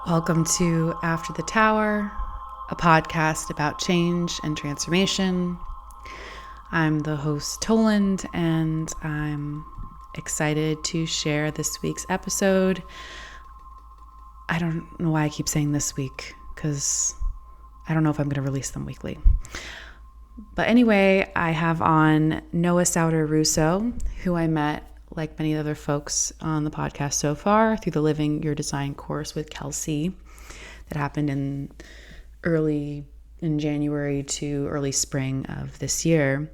Welcome to After the Tower, a podcast about change and transformation. I'm the host, Toland, and I'm excited to share this week's episode. I don't know why I keep saying this week, because I don't know if I'm going to release them weekly. But anyway, I have on Noah Souder-Russo, who I met, like many other folks on the podcast so far, through the Living Your Design course with Kelsey that happened in January to early spring of this year.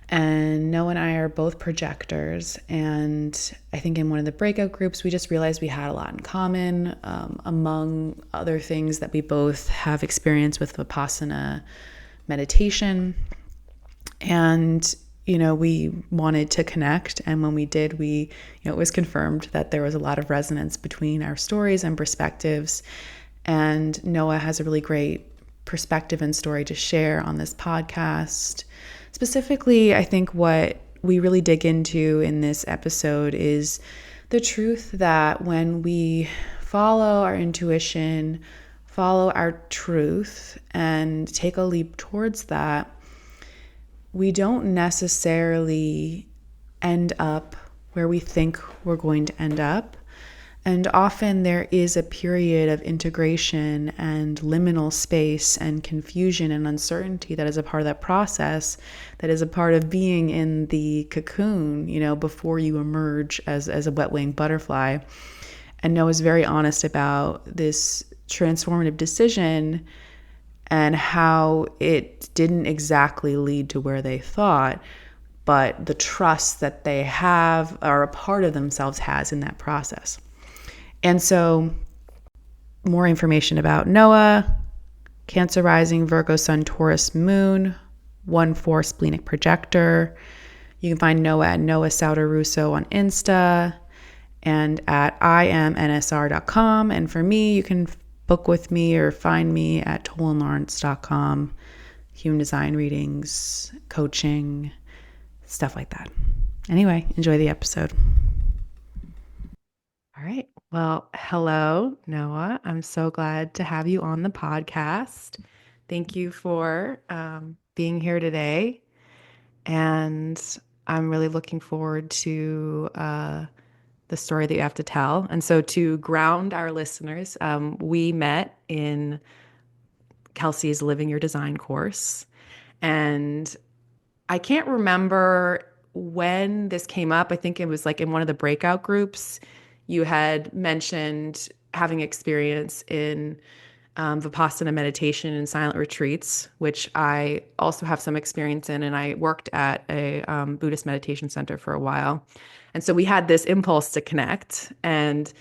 And Noah and I are both projectors, and I think in one of the breakout groups, we just realized we had a lot in common, among other things that we both have experience with Vipassana meditation. And we wanted to connect. And when we did, it was confirmed that there was a lot of resonance between our stories and perspectives. And Noah has a really great perspective and story to share on this podcast. Specifically, I think what we really dig into in this episode is the truth that when we follow our intuition, follow our truth, and take a leap towards that, we don't necessarily end up where we think we're going to end up. And often there is a period of integration and liminal space and confusion and uncertainty that is a part of that process, that is a part of being in the cocoon, before you emerge as a wet-winged butterfly. And Noah's very honest about this transformative decision and how it didn't exactly lead to where they thought, but the trust that they have, or a part of themselves has, in that process. And so, more information about Noah: Cancer rising, Virgo Sun, Taurus Moon, 1/4 splenic projector. You can find Noah at Noah Souder-Russo on Insta and at imnsr.com. And for me, you can book with me or find me at tolandlawrence.com. Human design readings, coaching, stuff like that. Anyway, enjoy the episode. All right. Well, hello, Noah. I'm so glad to have you on the podcast. Thank you for being here today. And I'm really looking forward to the story that you have to tell. And so, to ground our listeners, we met in Kelsey's Living Your Design course. And I can't remember when this came up. I think it was like in one of the breakout groups. You had mentioned having experience in Vipassana meditation and silent retreats, which I also have some experience in. And I worked at a Buddhist meditation center for a while. And so we had this impulse to connect. And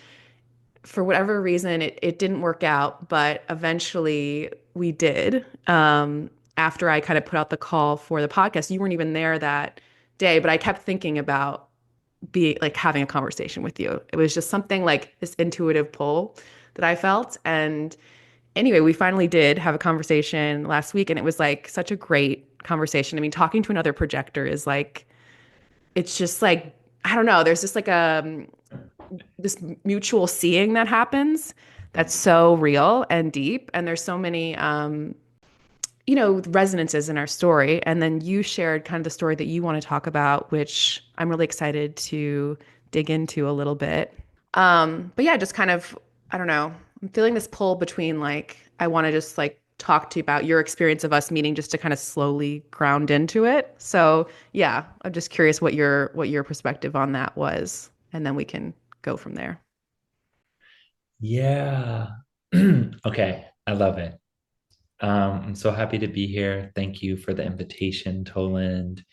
for whatever reason, it didn't work out. But eventually we did. After I kind of put out the call for the podcast, you weren't even there that day, but I kept thinking about having a conversation with you. It was just something like this intuitive pull that I felt. And anyway, we finally did have a conversation last week, and it was like such a great conversation. I mean, talking to another projector is like, it's just like, I don't know, there's just like this mutual seeing that happens that's so real and deep. And there's so many resonances in our story. And then you shared kind of the story that you want to talk about, which I'm really excited to dig into a little bit. But yeah, just kind of, I don't know, I'm feeling this pull between like, I want to just like talk to you about your experience of us meeting, just to kind of slowly ground into it. So yeah, I'm just curious what your perspective on that was, and then we can go from there. Yeah. Okay. I love it. I'm so happy to be here. Thank you for the invitation, Toland.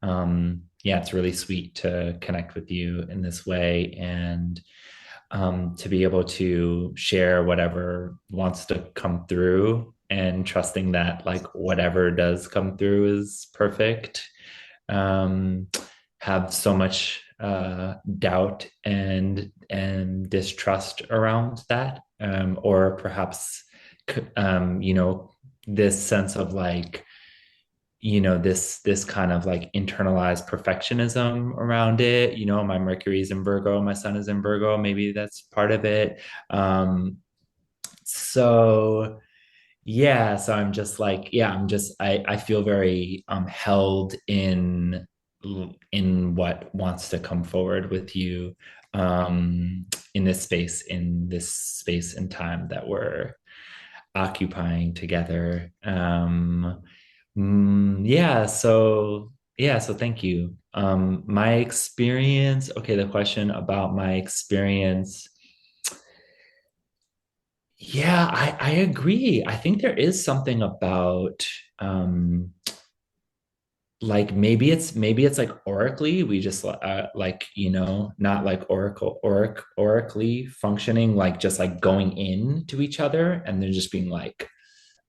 Yeah, it's really sweet to connect with you in this way, and to be able to share whatever wants to come through, and trusting that like whatever does come through is perfect. Um, have so much doubt and distrust around that, or perhaps this sense of like, this kind of like internalized perfectionism around it. My Mercury is in Virgo, my Sun is in Virgo. Maybe that's part of it. So yeah, so I'm just like, yeah, I feel very held in what wants to come forward with you um in this space and time that we're occupying together. Yeah, so thank you. My experience, okay, the question about my experience. Yeah, I agree. I think there is something about like maybe it's like oracly we just like not like oracly functioning like just like going in to each other and then just being like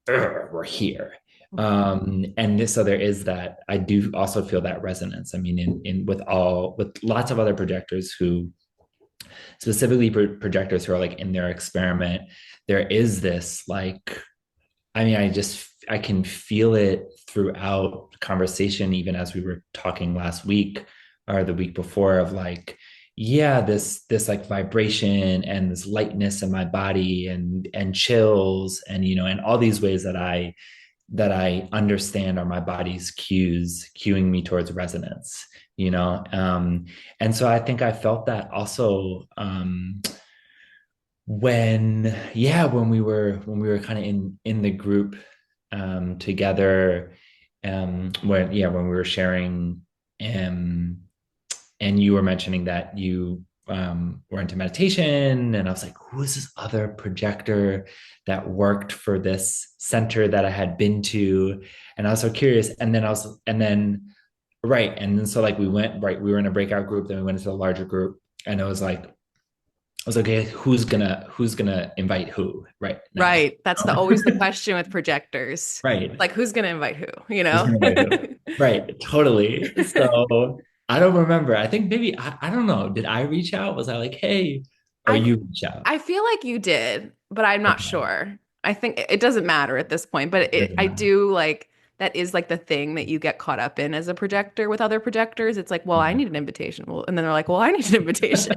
we're here. And this, so there is that. I do also feel that resonance. I mean, in with lots of other projectors who specifically projectors who are like in their experiment, there is this like, I mean, I can feel it throughout conversation, even as we were talking last week or the week before of like, yeah, this like vibration and this lightness in my body and chills and and all these ways that I understand are my body's cues, cueing me towards resonance, you know. And so I think I felt that also when we were kind of in the group together when we were sharing um and you were mentioning that you were into meditation and I was like, who is this other projector that worked for this center that I had been to? And I was so curious. And then right. And then so like we were in a breakout group, then we went into a larger group and it was like, I was like, okay, who's gonna invite who right now? Right. That's always the question with projectors. Right. Like, who's going to invite who, you Who's know? gonna invite who? Right, totally. So I don't remember. I think maybe I don't know. Did I reach out? Was I like, hey, or I you reach out? I feel like you did, but I'm not Okay. sure. I think it doesn't matter at this point, but It doesn't I matter. do like that is like the thing that you get caught up in as a projector with other projectors. It's like, well, I Yeah. need an invitation. Well, and then they're like, well, I need an invitation.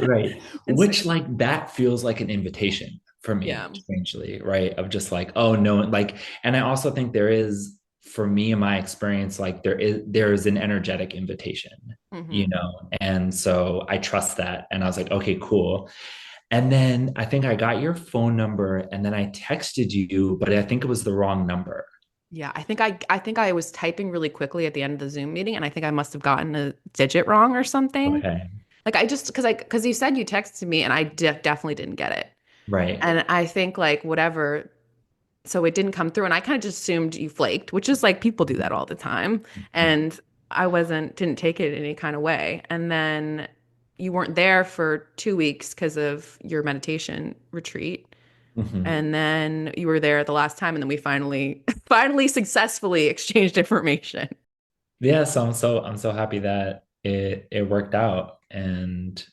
Right. And so, Which like that feels like an invitation for yeah. me, strangely, right? Of just like, oh no, like, and I also think there is, for me in my experience, like there is an energetic invitation, Hmm. and so I trust that. And I was like, okay, cool. And then I think I got your phone number and then I texted you, but I think it was the wrong number. Yeah, I think I was typing really quickly at the end of the Zoom meeting, and I think I must have gotten a digit wrong or something. Okay. Like I just because you said you texted me, and I definitely didn't get it. Right. And I think like whatever, so it didn't come through, and I kind of just assumed you flaked, which is like people do that all the time. And I didn't take it in any kind of way. And then you weren't there for 2 weeks because of your meditation retreat. Mhm. And then you were there the last time, and then we finally, finally successfully exchanged information. Yeah, so I'm so happy that it worked out. And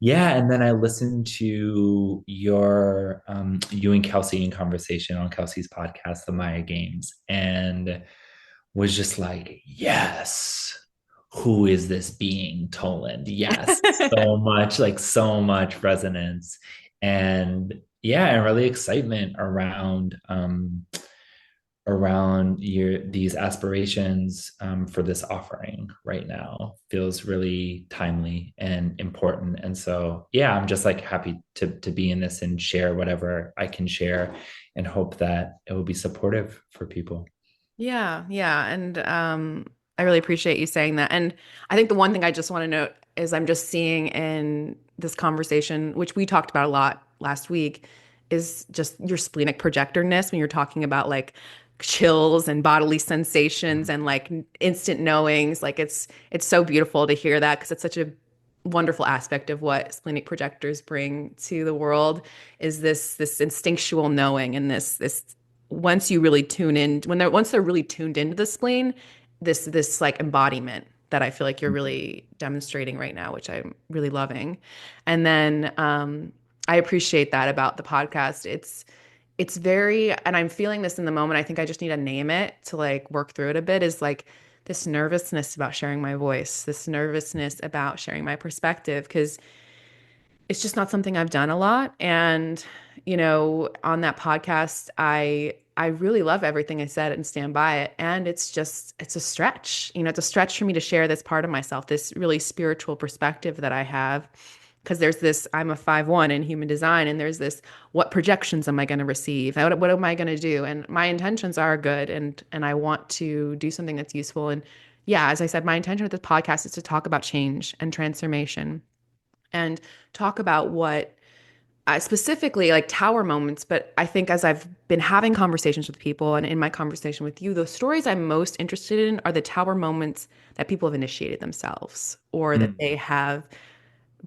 yeah, and then I listened to you and Kelsey in conversation on Kelsey's podcast, The Maya Games, and was just like, yes, who is this being, Toland? Yes, so much resonance. And yeah, and really excitement around these aspirations for this offering right now feels really timely and important. And so yeah, I'm just like happy to be in this and share whatever I can share and hope that it will be supportive for people. Yeah, yeah. And I really appreciate you saying that. And I think the one thing I just want to note is I'm just seeing in this conversation, which we talked about a lot last week, is just your splenic projectorness when you're talking about like chills and bodily sensations and like instant knowings. Like it's so beautiful to hear that because it's such a wonderful aspect of what splenic projectors bring to the world is this instinctual knowing and this once you really tune in once they're really tuned into the spleen, this like embodiment that I feel like you're really demonstrating right now, which I'm really loving. And then I appreciate that about the podcast. It's very, and I'm feeling this in the moment. I think I just need to name it to like work through it a bit, is like this nervousness about sharing my voice, this nervousness about sharing my perspective. Because it's just not something I've done a lot. And, on that podcast, I really love everything I said and stand by it. And it's a stretch. It's a stretch for me to share this part of myself, this really spiritual perspective that I have. Because there's this, I'm a 5/1 in human design, and there's this, what projections am I going to receive? What am I going to do? And my intentions are good, and I want to do something that's useful. And yeah, as I said, my intention with this podcast is to talk about change and transformation and talk about what specifically like tower moments. But I think as I've been having conversations with people and in my conversation with you, the stories I'm most interested in are the tower moments that people have initiated themselves or that Mm. they have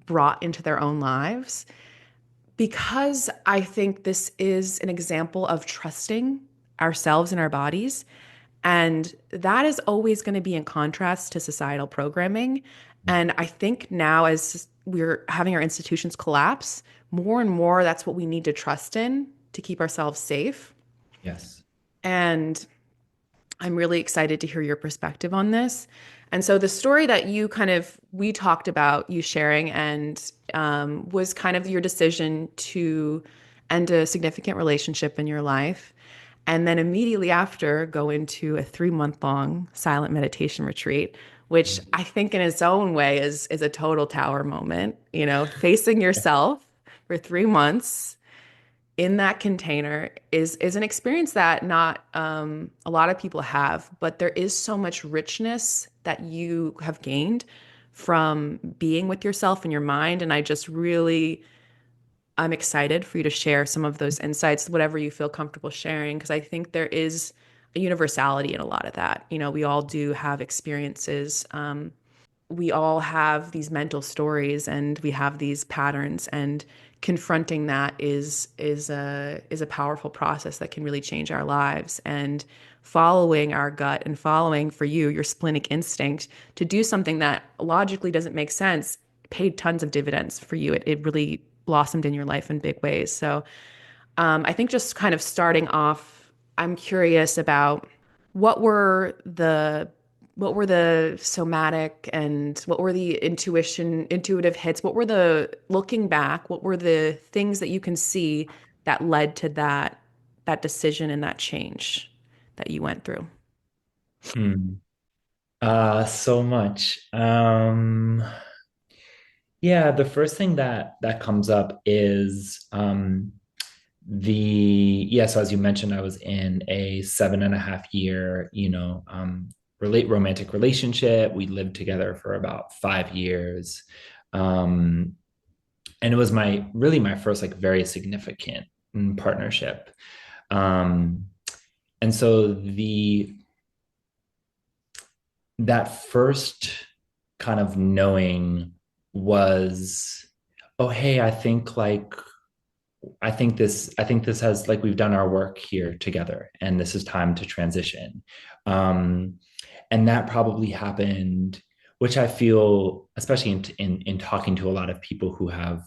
brought into their own lives. Because I think this is an example of trusting ourselves and our bodies. And that is always going to be in contrast to societal programming. And I think now, as we're having our institutions collapse, more and more that's what we need to trust in to keep ourselves safe. Yes. And I'm really excited to hear your perspective on this. And so the story that we talked about you sharing and was kind of your decision to end a significant relationship in your life. And then immediately after, go into a 3 month long silent meditation retreat, which I think in its own way is a total tower moment, facing yourself for 3 months in that container is an experience that not a lot of people have, but there is so much richness that you have gained from being with yourself and your mind. And I'm excited for you to share some of those insights, whatever you feel comfortable sharing, because I think there is a universality in a lot of that. We all do have experiences. We all have these mental stories and we have these patterns, and confronting that is a powerful process that can really change our lives. And following our gut and following, for you, your splenic instinct to do something that logically doesn't make sense paid tons of dividends for you. It really blossomed in your life in big ways. So I think just kind of starting off, I'm curious about what were the what were the somatic and what were the intuitive hits? What were the, looking back, what were the things that you can see that led to that decision and that change that you went through? Hmm. So much. Yeah, the first thing that comes up is so as you mentioned, I was in a 7.5 year, relate romantic relationship. We lived together for about 5 years. Um, and it was my first like very significant partnership. Um, and so the that first kind of knowing was, oh hey, I think this has like we've done our work here together and this is time to transition. Um, and that probably happened, which I feel, especially in talking to a lot of people who have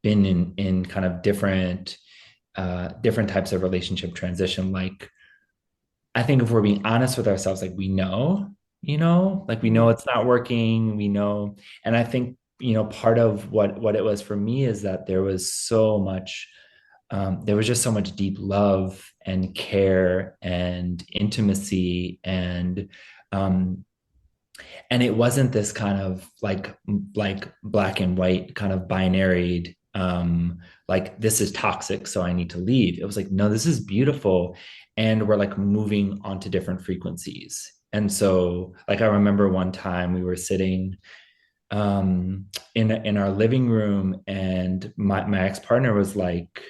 been in kind of different types of relationship transition. Like I think if we're being honest with ourselves, like like we know Mhm. it's not working, we know. And I think, part of what it was for me is that there was just so much deep love and care and intimacy um and it wasn't this kind of like black and white kind of binary like this is toxic so I need to leave. It was like, no, this is beautiful, and we're like moving onto different frequencies. And so like I remember one time we were sitting in our living room, and my ex-partner was like,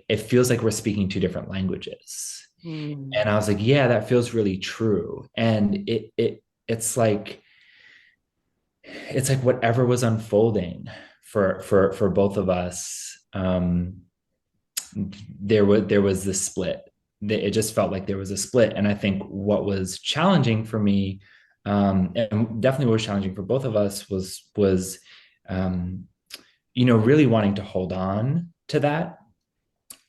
it feels like we're speaking two different languages. And Mm. I was like, yeah, that feels really true. And it's like whatever was unfolding for both of us, there was this split. It just felt like there was a split. And I think what was challenging for me, and definitely what was challenging for both of us was um, really wanting to hold on to that,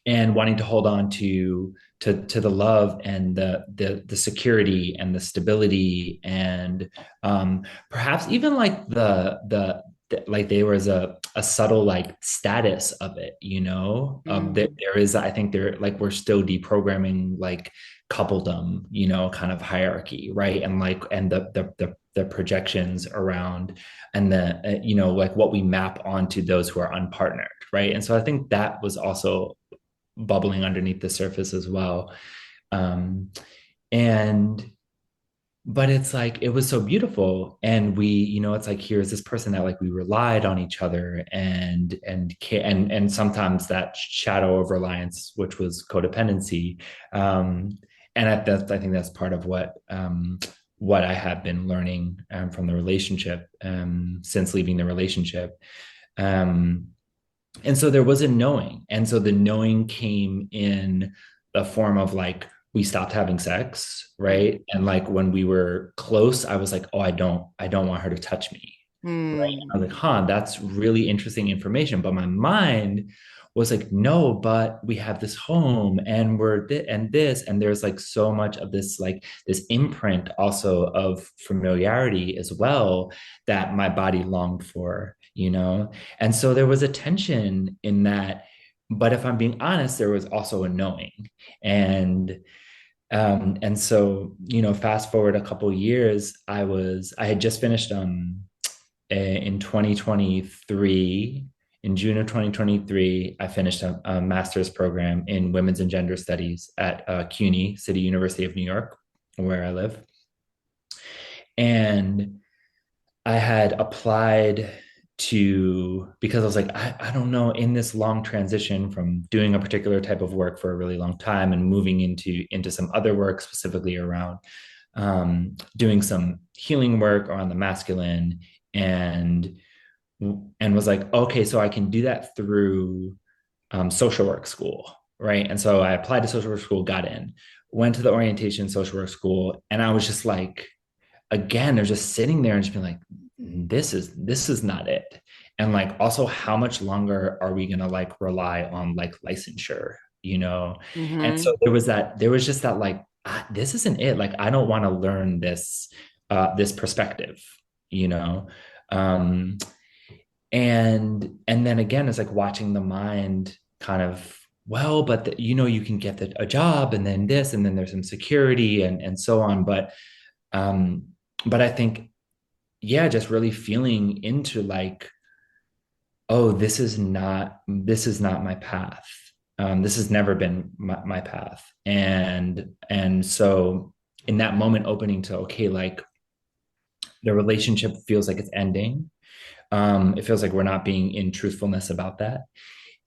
and wanting to hold on to the love and the security and the stability, and perhaps even like like there was a subtle like status of it, you know. Mm. There is, I think there, like we're still deprogramming like coupledom, you know, kind of hierarchy, right? And like and the projections around and the you know, like what we map onto those who are unpartnered, right? And so I think that was also bubbling underneath the surface as well. um and but it's like it was so beautiful, and we, you know, it's like here's this person that like we relied on each other, and sometimes that shadow of reliance, which was codependency. And I think that's part of what I have been learning from the relationship, since leaving the relationship. um and so there was a knowing, and so the knowing came in the form of like we stopped having sex, right? And like when we were close, I was like, oh, I don't want her to touch me, right? Mm. I was like, huh, that's really interesting information. But my mind was like, no, but we have this home and and this, and there's like so much of this, like this imprint also of familiarity as well, that my body longed for, you know. And so there was a tension in that. But if I'm being honest, there was also a knowing. And and so, you know, fast forward a couple of years, I had just finished in 2023. In June of 2023, I finished a master's program in women's and gender studies at CUNY, City University of New York, where I live. And I had applied to, because I was like, I don't know, in this long transition from doing a particular type of work for a really long time and moving into some other work, specifically around doing some healing work on the masculine, and was like, okay, so I can do that through social work school, right? And so I applied to social work school, got in, went to the orientation social work school, and I was just like, again, they're just sitting there and just being like, this is not it. And like, also, how much longer are we gonna like rely on like licensure, you know? And so Mm-hmm. there was just that like, this isn't it. Like, I don't want to learn this perspective, you know? Um, and then again, it's like watching the mind kind of, well, but you know, you can get a job, and then this, and then there's some security, and so on. Um, but I think, yeah, just really feeling into like, oh, this is not my path. This has never been my path. And so in that moment, opening to, okay, like the relationship feels like it's ending. It feels like we're not being in truthfulness about that.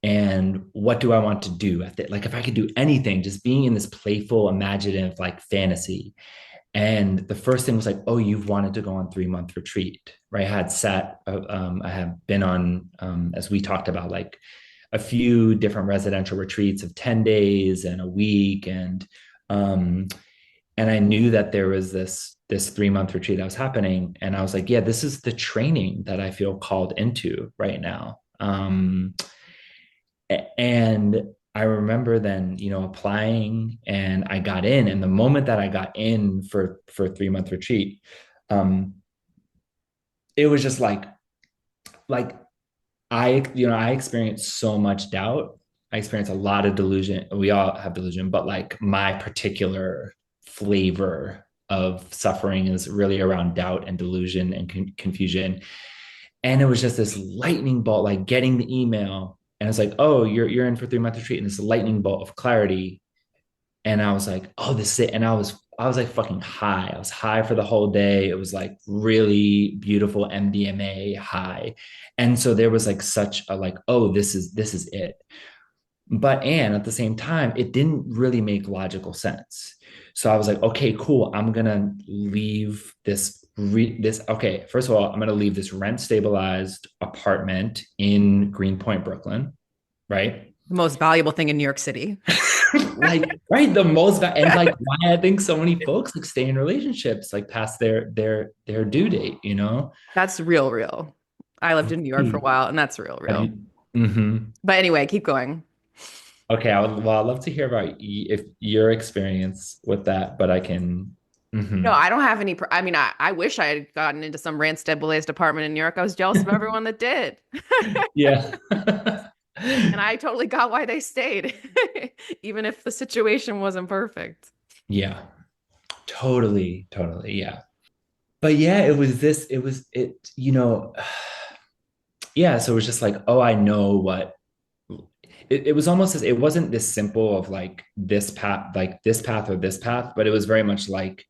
And what do I want to do? Like if I could do anything, just being in this playful, imaginative, like fantasy. And the first thing was like, oh, you've wanted to go on 3 month retreat, right? I have been on, as we talked about, like a few different residential retreats of 10 days and a week. Um, and I knew that there was this 3 month retreat that was happening. And I was like, yeah, this is the training that I feel called into right now. And I remember then, you know, applying, and I got in. And the moment that I got in for 3 month retreat, um, it was just like I experienced so much doubt. I experienced a lot of delusion. We all have delusion, but like my particular flavor of suffering is really around doubt and delusion and confusion. And it was just this lightning bolt, like getting the email, and it's like, oh, you're in for 3 month retreat, and this lightning bolt of clarity. And I was like, oh, this is it. And I was like fucking high. I was high for the whole day. It was like really beautiful MDMA high. And so there was like such a like, oh, this is it. But and at the same time, it didn't really make logical sense. So I was like, okay, cool. I'm gonna leave this. Okay, first of all, I'm gonna leave this rent stabilized apartment in Greenpoint, Brooklyn, right? The most valuable thing in New York City. Like, right, the most, and like why I think so many folks like stay in relationships like past their due date, you know? That's real, real. I lived in New York for a while, and that's real, Have real. you? Mm-hmm. But anyway, keep going. Okay, I'd love to hear about if your experience with that, but I can. No, Hmm. I don't have any. I mean, I wish I had gotten into some Randstad Blaze department in New York. I was jealous of everyone that did. Yeah. And I totally got why they stayed, even if the situation wasn't perfect. Yeah. Totally. Totally. Yeah. But yeah, it was this, it was it, yeah. So it was just like, oh, I know what it was almost as it wasn't this simple of like this path or this path, but it was very much like,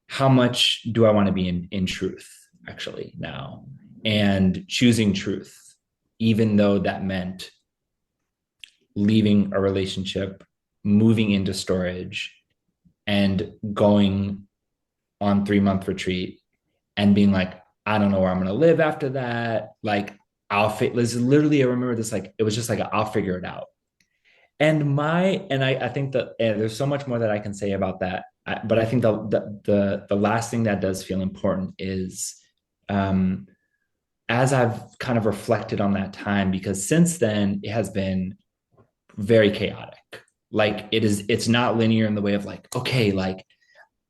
how much do I want to be in truth actually now? And choosing truth, even though that meant leaving a relationship, moving into storage, and going on 3 month retreat and being like, I don't know where I'm gonna live after that. Like, literally, I remember this, like, it was just like, I'll figure it out. And I think that there's so much more that I can say about that. But I think the last thing that does feel important is, um, as I've kind of reflected on that time, because since then it has been very chaotic. Like, it's not linear in the way of like, okay, like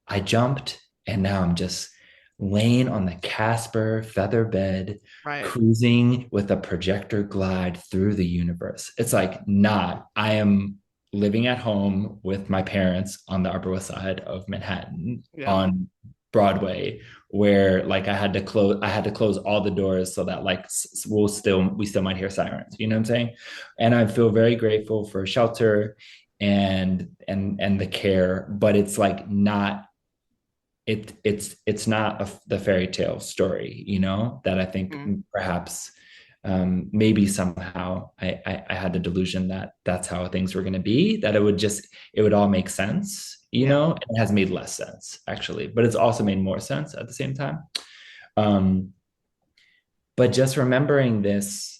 I jumped and now I'm just laying on the Casper feather bed, Right. cruising with a projector glide through the universe. It's like, not. I am living at home with my parents on the Upper West Side of Manhattan Yeah. on Broadway, where like I had to close all the doors so that like we still might hear sirens. You know what I'm saying? And I feel very grateful for shelter and the care, but it's like not it's not the fairy tale story, that I think Mhm. perhaps, maybe somehow I had the delusion that that's how things were going to be, that it would all make sense, Yeah. and it has made less sense actually, but it's also made more sense at the same time. um but just remembering this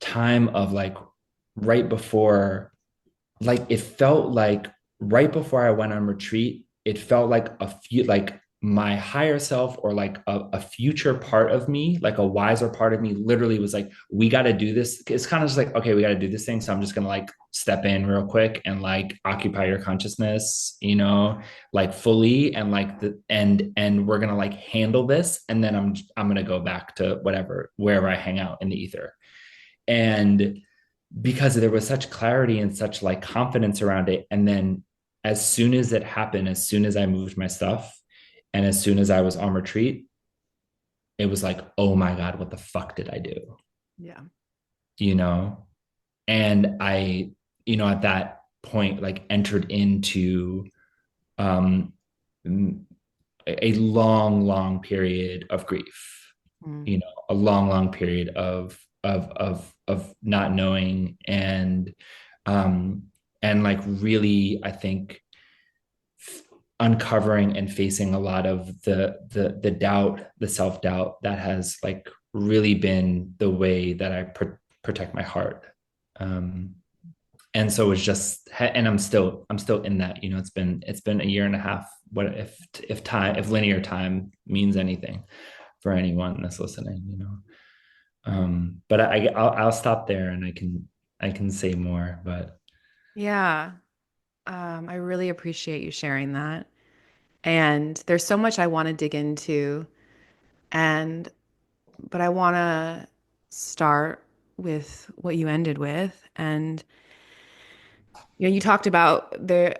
time of like, right before, like it felt like right before I went on retreat, it felt like my higher self, or like a future part of me, like a wiser part of me, literally was like, we got to do this. It's kind of just like, okay, we got to do this thing. So I'm just going to like step in real quick and like occupy your consciousness, like fully, and like and we're going to like handle this. And then I'm going to go back to wherever I hang out in the ether. And because there was such clarity and such like confidence around it. And then as soon as it happened, as soon as I moved my stuff, and as soon as I was on retreat, it was like, oh my God, what the fuck did I do? Yeah. You know? And I, at that point, like entered into, um a long, long period of grief, Mm. a long, long period of not knowing, um and like really, I think, uncovering and facing a lot of the doubt, the self-doubt that has like really been the way that I protect my heart. um and so it's just, and I'm still in that, it's been a year and a half. What if linear time means anything for anyone that's listening, but I'll stop there, and I can say more, but Yeah. I really appreciate you sharing that. And there's so much I want to dig into, and but I want to start with what you ended with. And you talked about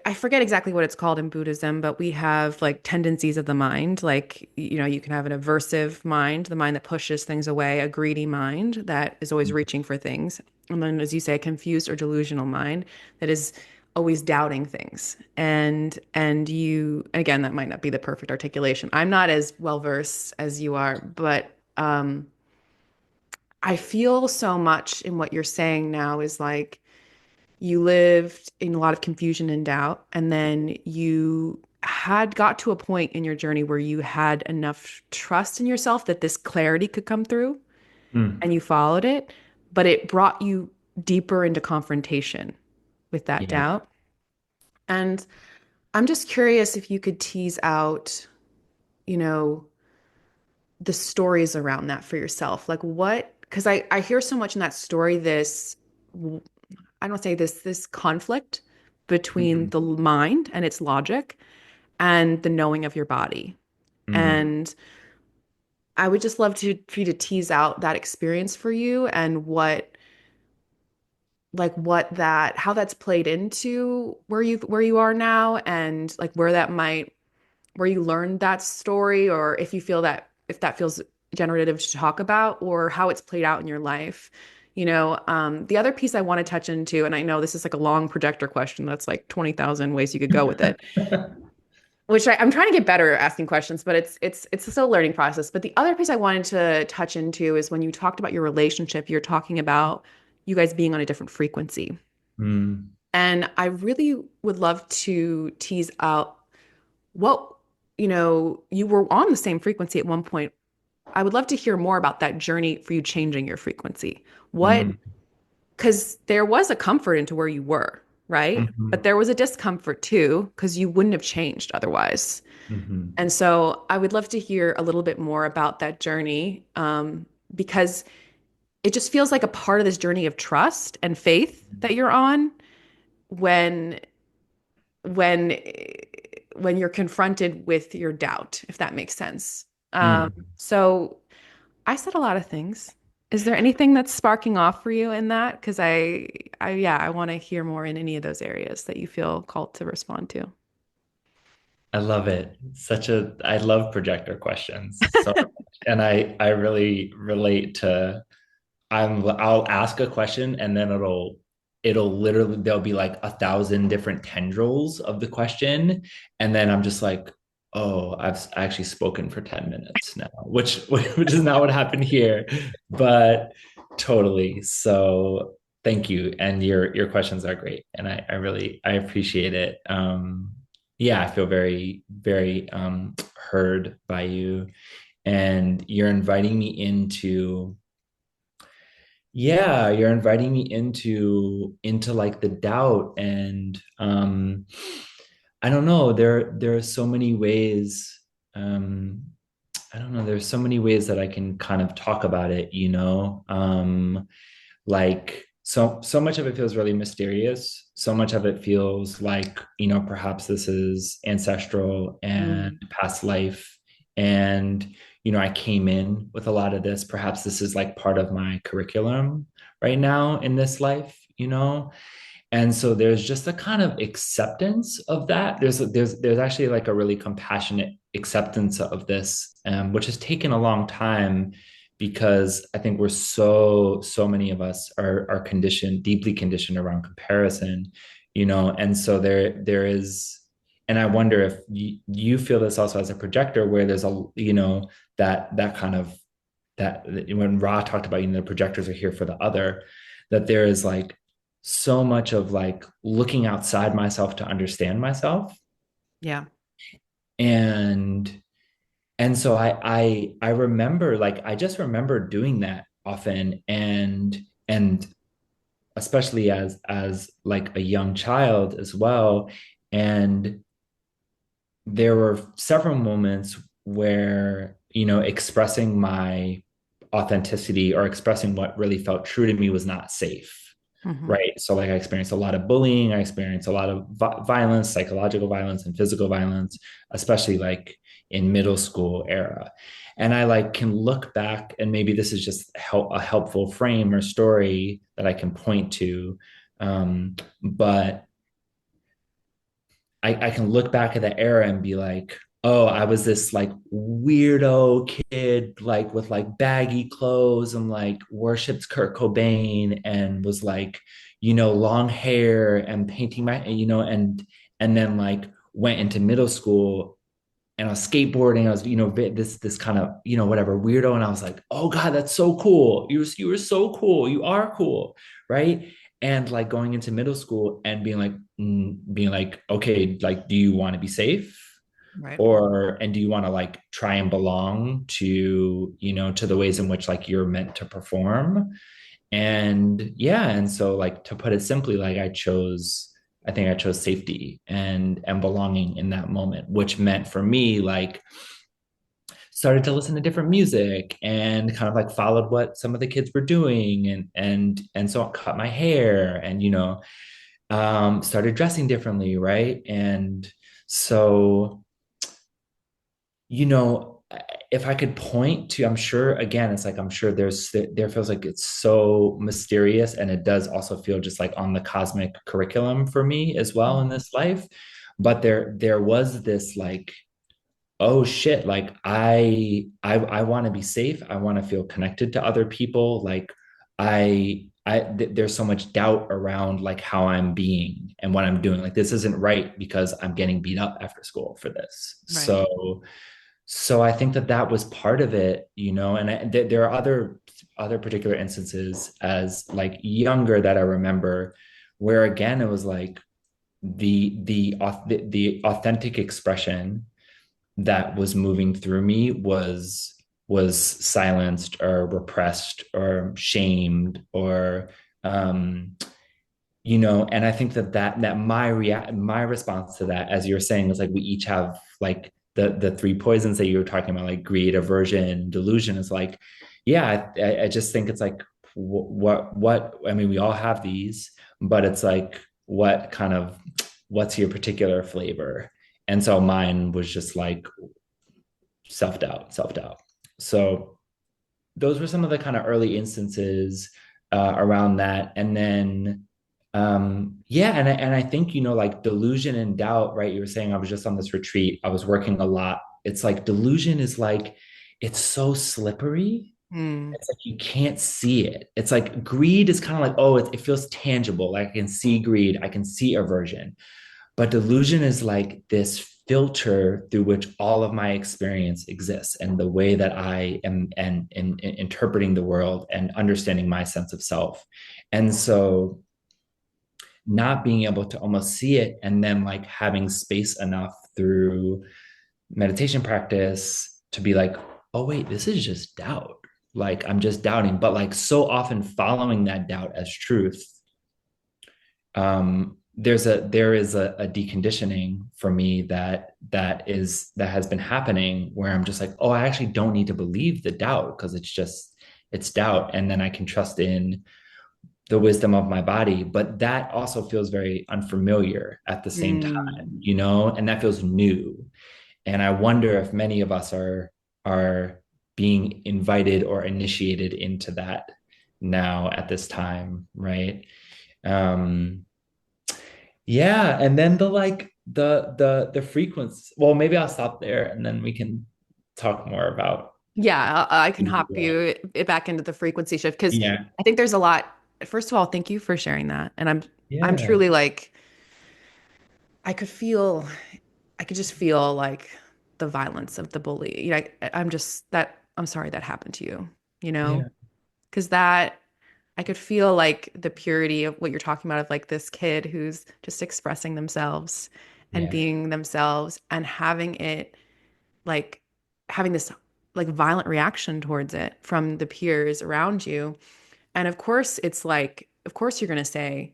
I forget exactly what it's called in Buddhism, but we have like tendencies of the mind. Like, you can have an aversive mind, the mind that pushes things away, a greedy mind that is always reaching for things. And then, as you say, a confused or delusional mind that is always doubting things. And again, that might not be the perfect articulation. I'm not as well versed as you are, but I feel so much in what you're saying now is like you lived in a lot of confusion and doubt, and then you had got to a point in your journey where you had enough trust in yourself that this clarity could come through, mm, and you followed it, but it brought you deeper into confrontation with that yeah. doubt. And I'm just curious if you could tease out, you know, the stories around that for yourself. Like what, because I hear so much in that story, I don't say this conflict between Mhm. the mind and its logic and the knowing of your body. Mm, And I would just love for you to tease out that experience for you and how that's played into where you are now, and like where you learned that story, or if you feel that if that feels generative to talk about, or how it's played out in your life. The other piece I want to touch into, and I know this is like a long projector question that's like 20,000 ways you could go with it, which I'm trying to get better at asking questions, but it's still a learning process. But the other piece I wanted to touch into is when you talked about your relationship, you're talking about you guys being on a different frequency. mm, And I really would love to tease out what, you were on the same frequency at one point. I would love to hear more about that journey for you changing your frequency. What, mm, because there was a comfort into where you were, right? But mhm, there was a discomfort too, because you wouldn't have changed otherwise. mhm, And so I would love to hear a little bit more about that journey, because it just feels like a part of this journey of trust and faith that you're on when when when you're confronted with your doubt, if that makes sense. mm. So I said a lot of things. Is there anything that's sparking off for you in that? Because yeah, I want to hear more in any of those areas that you feel called to respond to. I love it. I love projector questions so much. And I really relate to I'll ask a question and then it'll literally there'll be like 1,000 different tendrils of the question. And then I'm just like, oh, I've actually spoken for 10 minutes now, which is not what happened here. But totally. So thank you. And your questions are great. And I really I appreciate it. Yeah, I feel very, very heard by you. And you're inviting me into yeah, you're inviting me into like the doubt and I don't know, there are so many ways um I don't know, there's so many ways that I can kind of talk about it, you know. Like so much of it feels really mysterious. So much of it feels like, you know, perhaps this is ancestral and Mm, past life. And, you know, I came in with a lot of this. Perhaps this is like part of my curriculum right now in this life, you know? And so there's just a kind of acceptance of that. There's actually like a really compassionate acceptance of this, which has taken a long time because I think we're so many of us are conditioned, deeply conditioned around comparison, you know. And so there is, and I wonder if you feel this also as a projector, where there's a you know that kind of that when Ra talked about, you know, the projectors are here for the other, that there is like so much of like looking outside myself to understand myself. yeah. And so I remember, like I just remember doing that often. And especially as like a young child as well. And there were several moments where, you know, expressing my authenticity or expressing what really felt true to me was not safe. Hmm. Right. So, like, I experienced a lot of bullying. I experienced a lot of violence, psychological violence, and physical violence, especially like in middle school era. And I like can look back, and maybe this is just a helpful frame or story that I can point to. But I can look back at the era and be like, oh, I was this like weirdo kid, like with like baggy clothes and like worshipped Kurt Cobain and was like, you know, long hair and painting my, you know, and then like went into middle school and I was skateboarding. I was, you know, this kind of, you know, whatever weirdo. And I was like, oh God, that's so cool. You were so cool. You are cool. Right. And like going into middle school and being like, okay, like, do you want to be safe? Right. Or and do you want to like try and belong to, you know, to the ways in which like you're meant to perform? And yeah, and so like to put it simply, like I think I chose safety and belonging in that moment, which meant for me like started to listen to different music and kind of like followed what some of the kids were doing and so I cut my hair and, you know, started dressing differently, right? And so you know, if I could point to, I'm sure again, it's like I'm sure there feels like it's so mysterious, and it does also feel just like on the cosmic curriculum for me as well in this life. But there was this like, oh shit, like I want to be safe. I want to feel connected to other people. Like there's so much doubt around like how I'm being and what I'm doing. Like this isn't right because I'm getting beat up after school for this. Right. So I think that that was part of it, you know, and there are other particular instances as like younger that I remember where again it was like the authentic expression that was moving through me was silenced or repressed or shamed or you know. And I think that my response to that, as you were saying, was like we each have like the three poisons that you were talking about, like greed, aversion, delusion. Is like, yeah, I just think it's like what I mean, we all have these, but it's like what kind of what's your particular flavor. And so mine was just like self doubt. So those were some of the kind of early instances around that. And then, yeah, and I think, you know, like delusion and doubt, right? You were saying I was just on this retreat, I was working a lot. It's like delusion is like, it's so slippery. Mm. It's like you can't see it. It's like greed is kind of like, oh, it feels tangible. Like I can see greed, I can see aversion. But delusion is like this filter through which all of my experience exists and the way that I am and interpreting the world and understanding my sense of self. And so not being able to almost see it and then like having space enough through meditation practice to be like, oh, wait, this is just doubt. Like I'm just doubting, but like so often following that doubt as truth, there is a deconditioning for me that has been happening where I'm just like, oh, I actually don't need to believe the doubt because it's doubt, and then I can trust in the wisdom of my body. But that also feels very unfamiliar at the same time, Mm. you know, and that feels new. And I wonder if many of us are being invited or initiated into that now at this time, right? Um, yeah, and then the like the frequency. Well, maybe I'll stop there and then we can talk more about Yeah, I can hop you back into the frequency shift because yeah. I think there's a lot. First of all, thank you for sharing that. And I'm Yeah. truly like I could feel I could just feel like the violence of the bully. You know, I'm just that I'm sorry that happened to you, you know? Yeah. Because that I could feel like the purity of what you're talking about of like this kid who's just expressing themselves and Yeah. being themselves and having it like having this like violent reaction towards it from the peers around you. And of course, it's like, of course, you're going to say,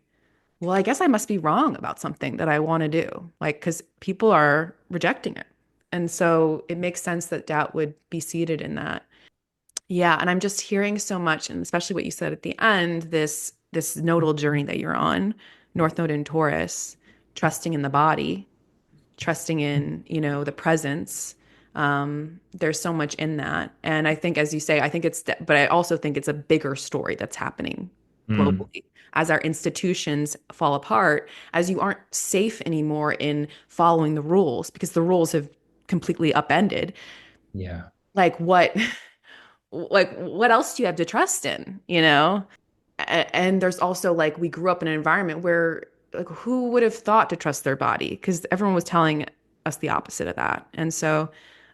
well, I guess I must be wrong about something that I want to do, like, because people are rejecting it. And so it makes sense that doubt would be seated in that. Yeah, and I'm just hearing so much, and especially what you said at the end, this nodal journey that you're on, North Node in Taurus, trusting in the body, trusting in, you know, the presence. There's so much in that. And I think, as you say, I think but I also think it's a bigger story that's happening Mm, globally as our institutions fall apart, as you aren't safe anymore in following the rules because the rules have completely upended. yeah. Like what else do you have to trust in, you know? And there's also like we grew up in an environment where like who would have thought to trust their body because everyone was telling us the opposite of that. And so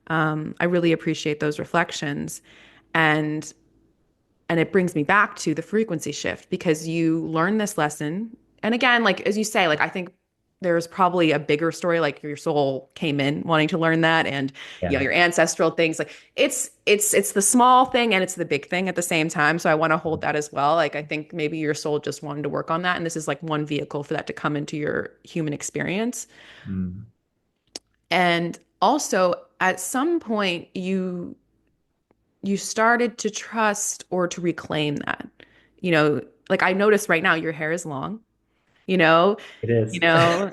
I really appreciate those reflections. And and it brings me back to the frequency shift because you learn this lesson. And again, like as you say, like I think there's probably a bigger story, like your soul came in wanting to learn that and you know, Yeah. your ancestral things. Like it's the small thing and it's the big thing at the same time. So I want to hold that as well. Like I think maybe your soul just wanted to work on that. And this is like one vehicle for that to come into your human experience. Mm, And also at some point you started to trust or to reclaim that. You know, like I notice right now your hair is long, you know, it you is. know,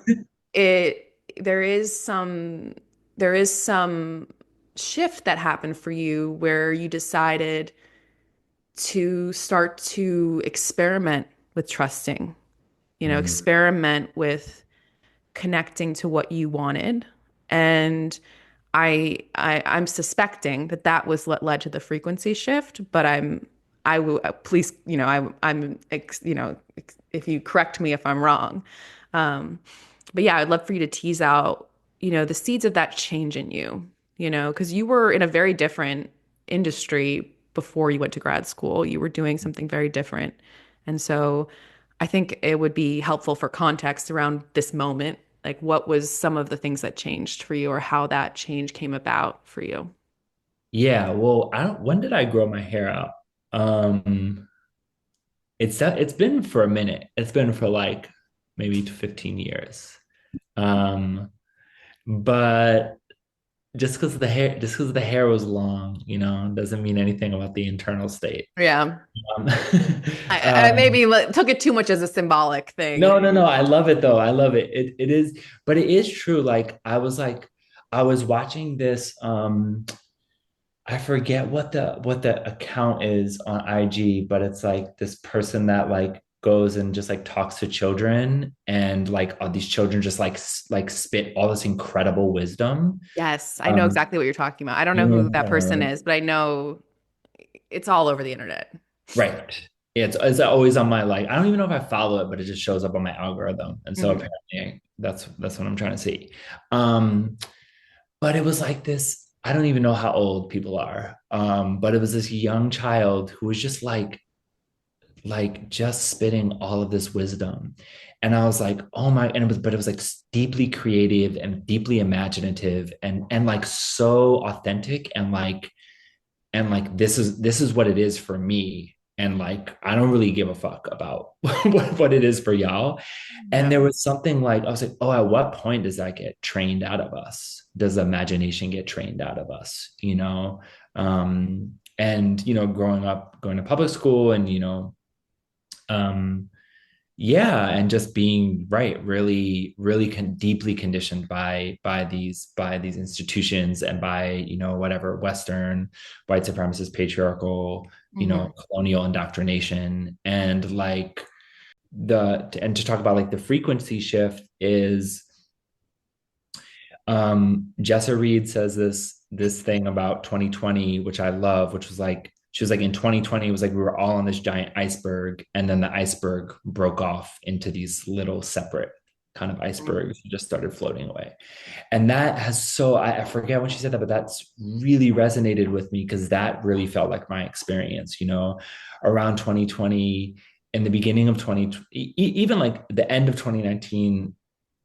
it there is some there is some shift that happened for you where you decided to start to experiment with trusting, Mm. experiment with connecting to what you wanted. And I'm suspecting that that was what led to the frequency shift, but I will please, if you correct me if I'm wrong. Um, but yeah, I'd love for you to tease out, the seeds of that change in you, because you were in a very different industry before you went to grad school. You were doing something very different. And so I think it would be helpful for context around this moment. Like, what was some of the things that changed for you or how that change came about for you? Yeah, well, I don't, when did I grow my hair out? Um, it's been for a minute. It's been for like maybe 15 years. Um, but just because the hair was long, doesn't mean anything about the internal state. Yeah. Um, I um, maybe took it too much as a symbolic thing. no, no, no. I love it though. I love it. It is, but it is true. I was watching this. I forget what the account is on IG, but it's like this person that like goes and just like talks to children, and like all these children just like spit all this incredible wisdom. Yes, I know Um, exactly what you're talking about. I don't you know know what who I'm that talking about, person right? is, but I know it's all over the internet. Right. It's always on my like, I don't even know if I follow it, but it just shows up on my algorithm. And so Mhm. apparently that's what I'm trying to see. Um, but it was like this, I don't even know how old people are. But it was this young child who was just like just spitting all of this wisdom. And I was like, oh my, and it was like deeply creative and deeply imaginative and like so authentic and like this is what it is for me, and like I don't really give a fuck about what it is for y'all. And Yeah. there was something like I was like, oh, at what point does that get trained out of us? Does the imagination get trained out of us, and growing up going to public school, and um yeah, and just being right, really really deeply conditioned by these institutions, and by whatever Western white supremacist patriarchal Hmm. colonial indoctrination. And like and to talk about like the frequency shift is, Jessa Reed says this thing about 2020, which I love, which was like she was like in 2020 it was like we were all on this giant iceberg, and then the iceberg broke off into these little separate kind of icebergs and just started floating away. And that has I forget when she said that, but that's really resonated with me because that really felt like my experience, around 2020, in the beginning of 2020, even like the end of 2019.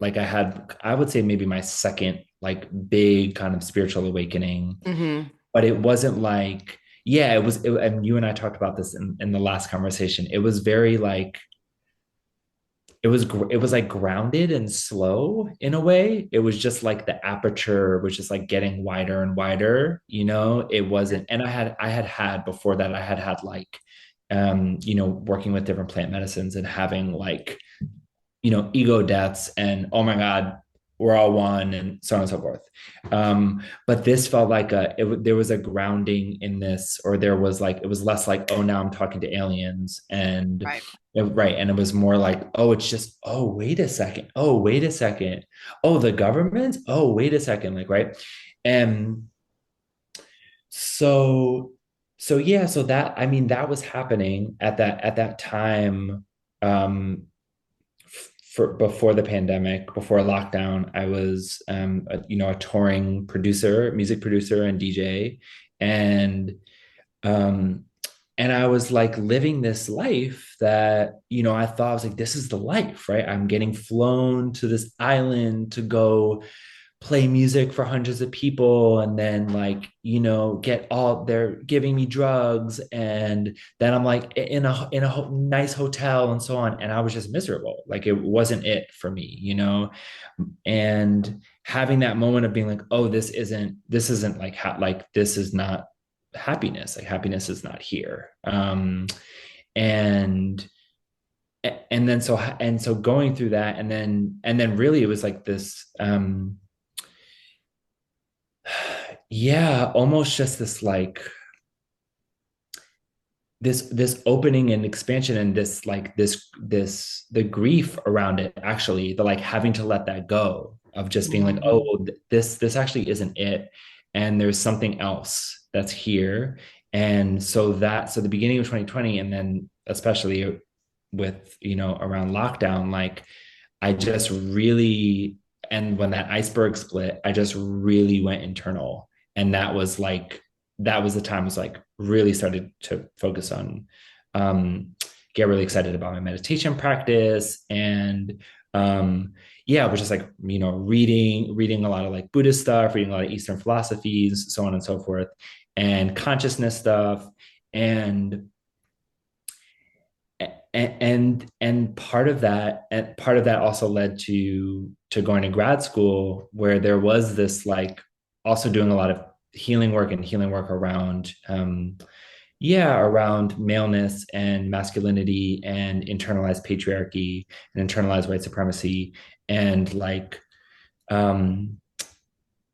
Like I would say maybe my second like big kind of spiritual awakening, Hmm. but it wasn't like, yeah, and you and I talked about this in the last conversation. It was very like, it was like grounded and slow in a way. It was just like the aperture was just like getting wider and wider. It wasn't, and I had before that, I had like, working with different plant medicines and having like, ego deaths and oh my God, we're all one, and so on and so forth. But this felt like there was a grounding in this, or there was like, it was less like, oh, now I'm talking to aliens, and Right. right. And it was more like, oh, it's just, oh, wait a second. Oh, wait a second. Oh, the government. Oh, wait a second. Like, right. And so, so yeah, so that, I mean, that was happening at that time. Um, for before the pandemic, before lockdown, I was a touring producer, music producer and DJ. And um and I was like living this life that, I thought, I was like, this is the life, right? I'm getting flown to this island to go play music for hundreds of people, and then like, get all, they're giving me drugs, and then I'm like in a nice hotel and so on, and I was just miserable. Like it wasn't it for me, and having that moment of being like, oh, this isn't like like this is not happiness. Like happiness is not here. And and so going through that, and then really it was like this, yeah, almost just this like this opening and expansion and this like this the grief around it, actually, the like having to let that go of just being like, Mm. oh, this actually isn't it, and there's something else that's here. And so the beginning of 2020, and then especially with, around lockdown, like I just really, and when that iceberg split, I just really went internal. And that was the time I was like really started to focus on, get really excited about my meditation practice. And yeah, it was just like, reading a lot of like Buddhist stuff, reading a lot of Eastern philosophies, so on and so forth, and consciousness stuff. And and part of that also led to going to grad school, where there was this like also doing a lot of healing work around, around maleness and masculinity and internalized patriarchy and internalized white supremacy. And like, um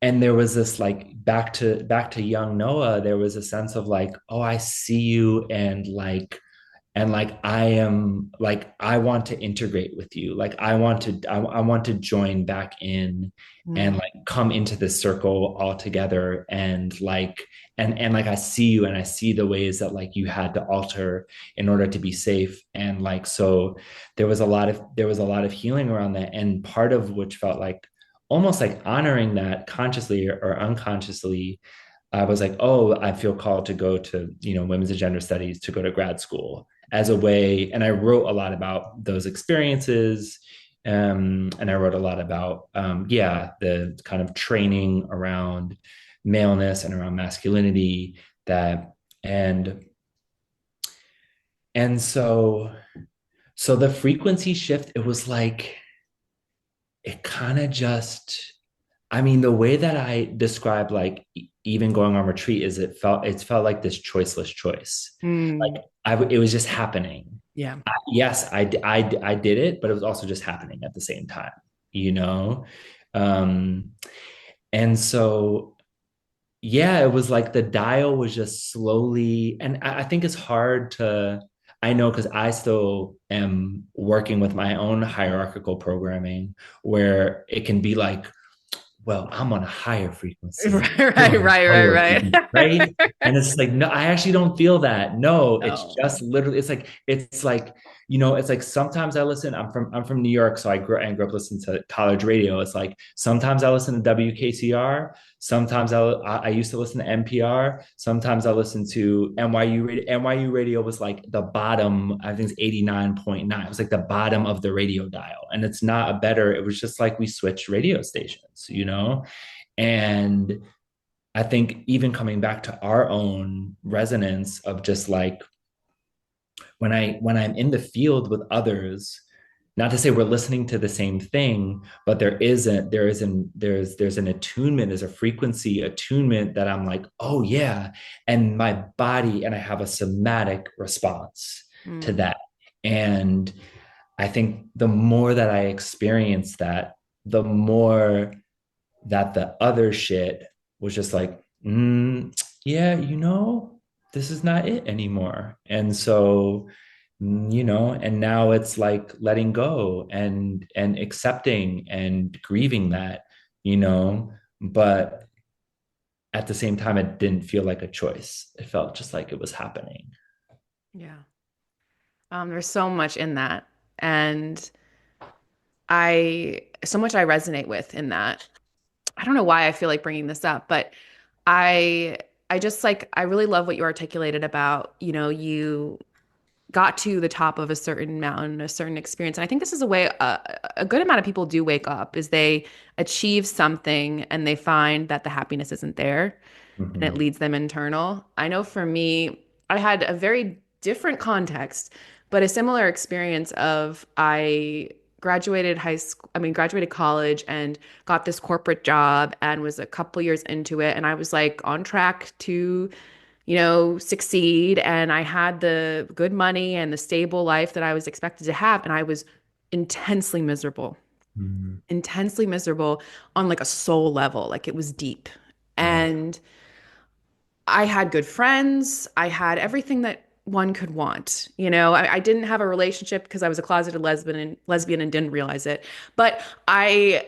and there was this like, back to young Noah, there was a sense of like, oh, I see you, and like I am like, I want to integrate with you, like I want to join back in, and Mm. like come into this circle all together. And like, and like I see you, and I see the ways that like you had to alter in order to be safe. And like, so there was a lot of healing around that, and part of which felt like almost like honoring that consciously or unconsciously. I was like, oh, I feel called to go to, women's and gender studies, to go to grad school as a way. And I wrote a lot about those experiences. And I wrote a lot about, the kind of training around maleness and around masculinity, that, and, and so the frequency shift, it was like, it kind of just, I mean, the way that I describe like even going on retreat is it felt like this choiceless choice. Mm. Like it was just happening. Yeah. Yes, I did it, but it was also just happening at the same time, you know? Um, and so, yeah, it was like the dial was just slowly, and I think it's hard to, I know, because I still am working with my own hierarchical programming, where it can be like, well, I'm on a higher frequency. Right, You're right, on right, a lower right, frequency, right? And it's like, no, I actually don't feel that. No, it's No. just literally, it's like, it's like sometimes I listen, I'm from New York, so I grew up listening to college radio. It's like sometimes I listen to WKCR, sometimes I used to listen to NPR, sometimes I listen to NYU radio. NYU radio was like the bottom, I think it's 89.9. It was like the bottom of the radio dial. And it's not a better, it was just like we switched radio stations. And I think even coming back to our own resonance of just like, when I'm in the field with others, not to say we're listening to the same thing, but there's an attunement, there's a frequency attunement that I'm like, oh yeah. And my body, and I have a somatic response to Mm. that. And I think the more that I experience that, the more that the other shit was just like, yeah, this is not it anymore. And so, and now it's like letting go and accepting and grieving that, but at the same time, it didn't feel like a choice. It felt just like it was happening. Yeah. There's so much in that. And so much I resonate with in that. I don't know why I feel like bringing this up, but I, I just like, I really love what you articulated about, you got to the top of a certain mountain, a certain experience. And I think this is a way a good amount of people do wake up is they achieve something and they find that the happiness isn't there and it Mhm. leads them internal. I know for me, I had a very different context, but a similar experience of I graduated high school, I mean, graduated college and got this corporate job and was a couple years into it. And I was like on track to, succeed. And I had the good money and the stable life that I was expected to have. And I was intensely miserable, Mhm. intensely miserable on like a soul level. Like it was deep. Yeah. And I had good friends. I had everything that one could want. I didn't have a relationship because I was a closeted lesbian and didn't realize it. But I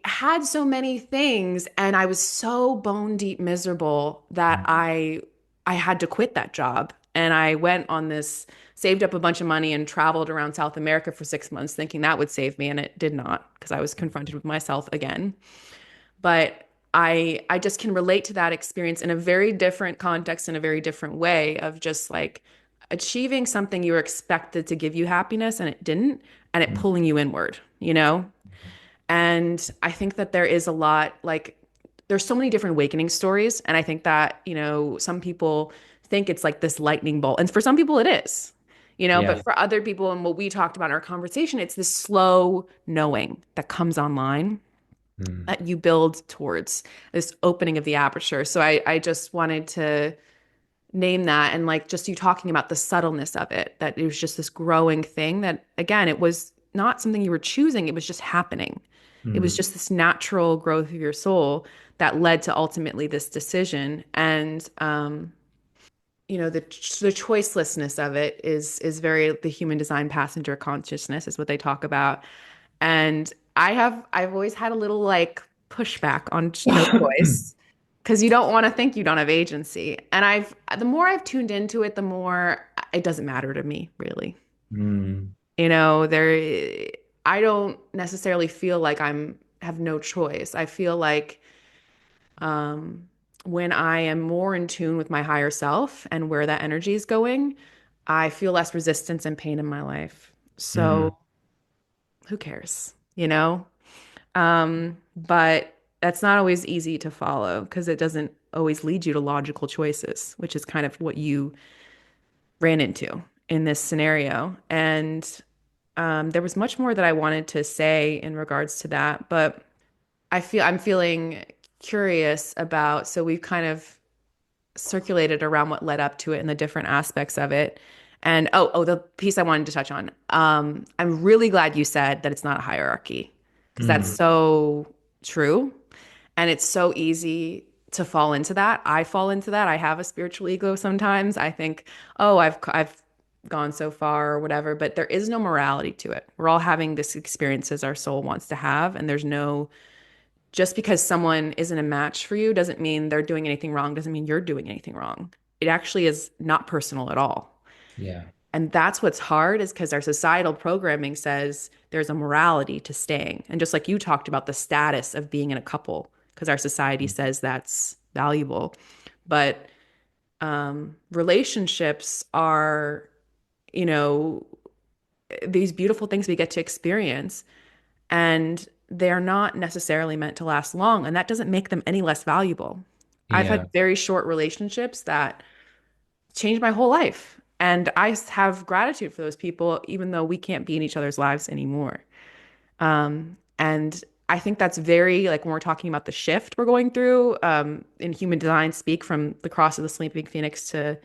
had so many things, and I was so bone deep miserable that I had to quit that job. And I went on this, saved up a bunch of money and traveled around South America for 6 months, thinking that would save me, and it did not, because I was confronted with myself again. But I just can relate to that experience in a very different context, in a very different way, of just like achieving something you were expected to give you happiness and it didn't, and it Mm. pulling you inward. And I think that there is a lot, like, there's so many different awakening stories, and I think that, some people think it's like this lightning bolt, and for some people it is. But Yeah. for other people, and what we talked about in our conversation, it's this slow knowing that comes online, Mm. that you build towards this opening of the aperture. So I just wanted to name that, and like just you talking about the subtleness of it, that it was just this growing thing that, again, it was not something you were choosing, it was just happening. It was Mm. just this natural growth of your soul that led to ultimately this decision. And the choicelessness of it is very the human design passenger consciousness is what they talk about. And I've always had a little like pushback on no choice, because you don't want to think you don't have agency. And the more I've tuned into it, the more it doesn't matter to me, really. Mm. I don't necessarily feel like have no choice. I feel like um, when I am more in tune with my higher self and where that energy is going, I feel less resistance and pain in my life. Mm. So who cares, you know? But that's not always easy to follow, because it doesn't always lead you to logical choices, which is kind of what you ran into in this scenario. And there was much more that I wanted to say in regards to that, but I'm feeling curious about, so we've kind of circulated around what led up to it and the different aspects of it. And the piece I wanted to touch on. I'm really glad you said that it's not a hierarchy, because that's Mm. so true. And it's so easy to fall into that. I fall into that. I have a spiritual ego sometimes. I think, oh, I've gone so far or whatever, but there is no morality to it. We're all having this experience as our soul wants to have, and there's no, just because someone isn't a match for you doesn't mean they're doing anything wrong, doesn't mean you're doing anything wrong. It actually is not personal at all. Yeah. And that's what's hard, is because our societal programming says there's a morality to staying. And just like you talked about the status of being in a couple, because our society says that's valuable. But relationships are, you know, these beautiful things we get to experience, and they're not necessarily meant to last long. And that doesn't make them any less valuable. I've had Yeah. very short relationships that changed my whole life. And I have gratitude for those people, even though we can't be in each other's lives anymore. And I think that's very, like, when we're talking about the shift we're going through, in human design speak, from the cross of the sleeping phoenix to,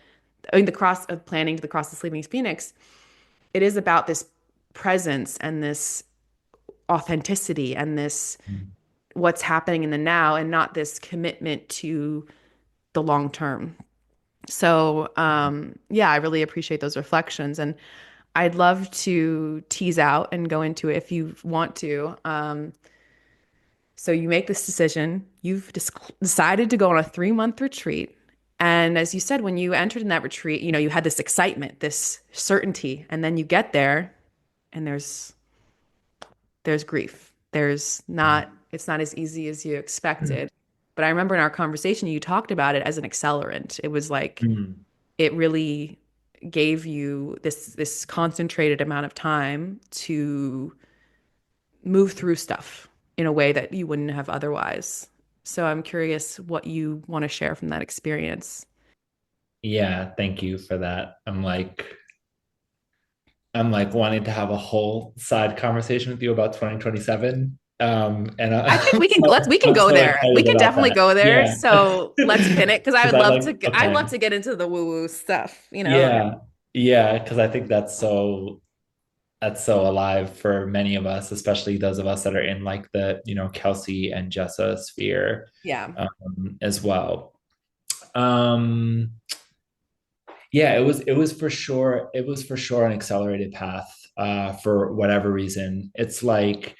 I mean, the cross of planning to the cross of the sleeping phoenix, it is about this presence and this authenticity and this Mm. what's happening in the now, and not this commitment to the long term. So, yeah, I really appreciate those reflections. And I'd love to tease out and go into it if you want to. So you make this decision, you've decided to go on a 3-month retreat. And as you said, when you entered in that retreat, you had this excitement, this certainty, and then you get there and there's grief. It's not as easy as you expected. But I remember in our conversation, you talked about it as an accelerant. It was like, Mm. it really gave you this concentrated amount of time to move through stuff in a way that you wouldn't have otherwise. So I'm curious what you want to share from that experience. Yeah, thank you for that. I'm like wanting to have a whole side conversation with you about 2027. And I think we can I'm go so there. We excited can about definitely that. go there. Yeah. So let's pin it, because Because I like, I'd okay. love to get into the woo woo stuff. Yeah. Yeah. Because I think that's so. that's so alive for many of us, especially those of us that are in like the, Kelsey and Jessa sphere, Yeah. as well. Um, yeah, it was for sure an accelerated path, for whatever reason. It's like,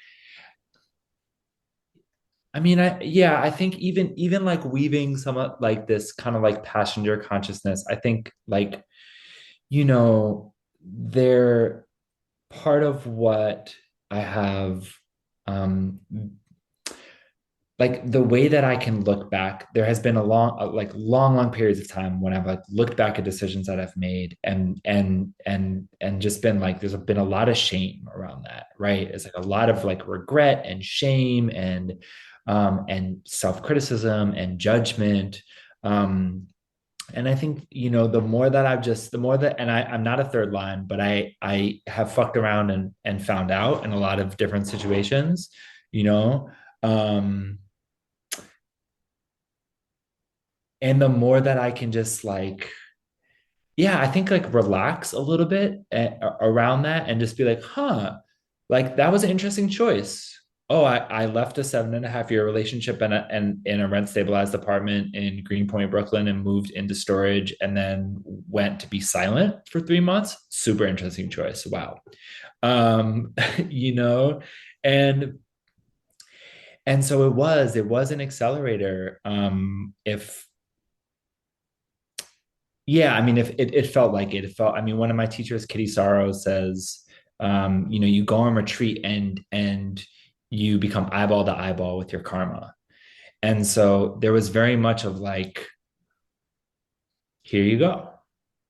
I mean, I think even like weaving some of like this kind of like passenger consciousness, I think like, they're part of what I have, um like the way that I can look back. There has been a long periods of time when I've like looked back at decisions that I've made, and just been like, there's been a lot of shame around that, right? It's like a lot of like regret and shame, and self-criticism and judgment. Um, and I think, the more that, and I'm not a third line, but I have fucked around and found out in a lot of different situations, you know. Um, and the more that I can just like, yeah, I think like relax a little bit around that, and just be like, huh, like that was an interesting choice. Oh, I left a 7.5 year relationship and in a rent stabilized apartment in Greenpoint, Brooklyn, and moved into storage, and then went to be silent for 3 months. Super interesting choice. Wow. Um, you know, and so it was an accelerator. If Yeah, I mean, if it felt like it felt, I mean, one of my teachers, Kitty Sorrow, says, you go on retreat and you become eyeball to eyeball with your karma. And so there was very much of like, here you go.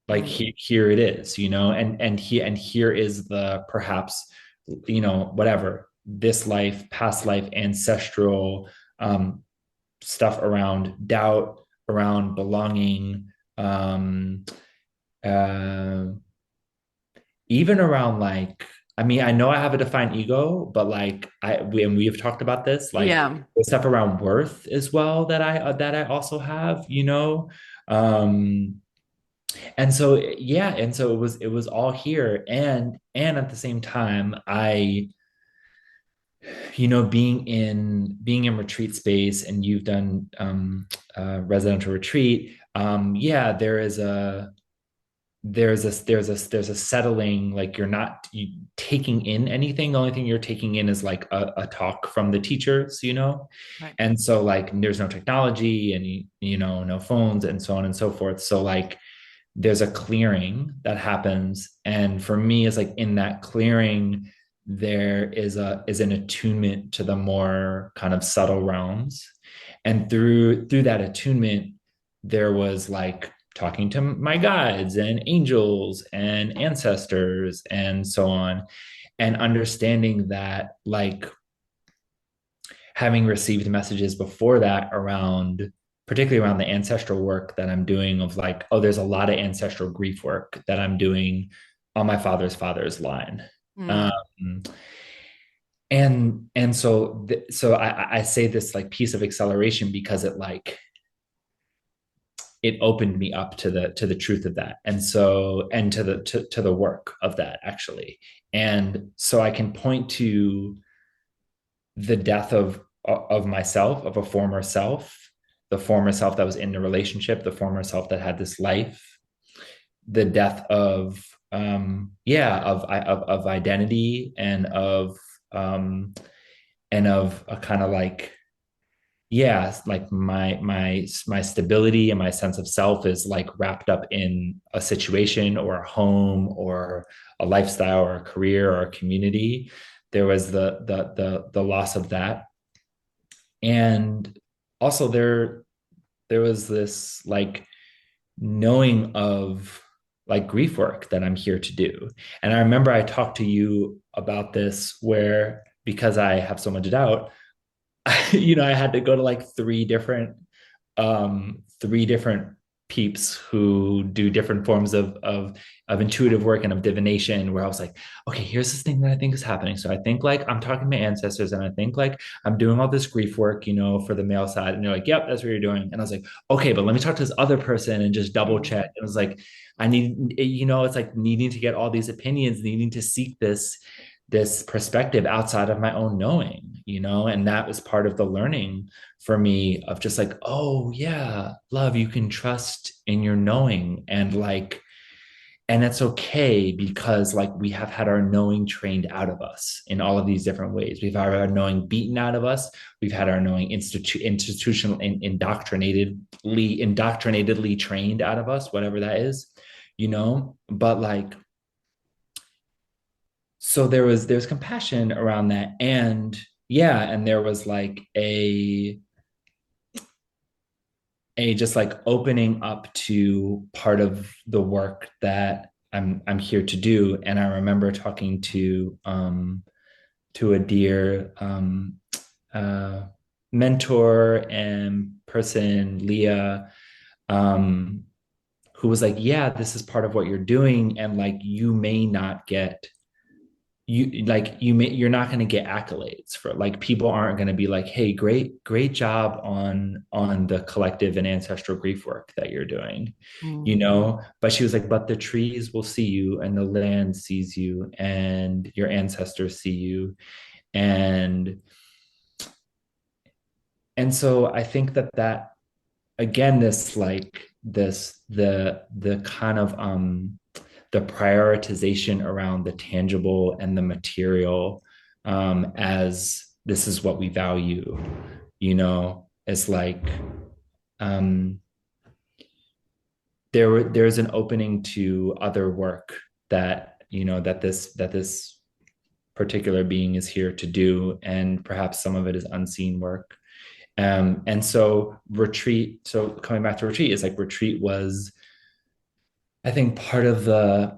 Like, Mm. here it is, and here is the, perhaps, whatever, this life, past life, ancestral, stuff around doubt, around belonging, um, uh, even around like, I mean, I know I have a defined ego, but like and we have talked about this, like Yeah. the stuff around worth as well, that I also have, um and so, yeah, and so it was all here, and at the same time, being in retreat space, and you've done, residential retreat. Yeah, there's a settling, like you're not taking in anything. The only thing you're taking in is like a talk from the teachers, Right. and so like there's no technology, and no phones, and so on and so forth. So like there's a clearing that happens, and for me, it's like in that clearing there is an attunement to the more kind of subtle realms, and through that attunement there was like talking to my guides and angels and ancestors and so on, and understanding that, like, having received messages before that around, particularly around the ancestral work that I'm doing, of like, oh, there's a lot of ancestral grief work that I'm doing on my father's line. Mm. Um, and so I say this like piece of acceleration because it opened me up to the truth of that, and so, and to the work of that, actually. And so I can point to the death of myself, of a former self, the former self that was in the relationship, the former self that had this life, the death of, of identity, and of a kind of like, yeah, like my stability and my sense of self is like wrapped up in a situation or a home or a lifestyle or a career or a community. There was the loss of that. And also there was this like knowing of like grief work that I'm here to do. And I remember I talked to you about this, where, because I have so much doubt, I had to go to like three different peeps who do different forms of intuitive work and of divination, where I was like, okay, here's this thing that I think is happening. So I think like I'm talking to my ancestors, and I think like I'm doing all this grief work, for the male side. And they're like, yep, that's what you're doing. And I was like, okay, but let me talk to this other person and just double Mm. check. It was like, I need, it's like needing to get all these opinions, needing to seek this perspective outside of my own knowing, and that was part of the learning for me of just like, oh yeah, love, you can trust in your knowing, and it's okay, because like we have had our knowing trained out of us in all of these different ways. We've had our knowing beaten out of us. We've had our knowing institutional and indoctrinatedly trained out of us, whatever that is, but like, so there's compassion around that. And yeah, and there was like a just like opening up to part of the work that I'm here to do. And I remember talking to a dear uh mentor and person, Leah, um who was like, yeah, this is part of what you're doing, and like you may not get you're not going to get accolades for, like, people aren't going to be like, hey, great job on the collective and ancestral grief work that you're doing, Mm. but she was like, but the trees will see you, and the land sees you, and your ancestors see you. And and so I think that again, this like this the kind of the prioritization around the tangible and the material, as this is what we value, it's like, um, there's an opening to other work that this particular being is here to do, and perhaps some of it is unseen work. And so retreat, so coming back to retreat, is like retreat was, I think, part of the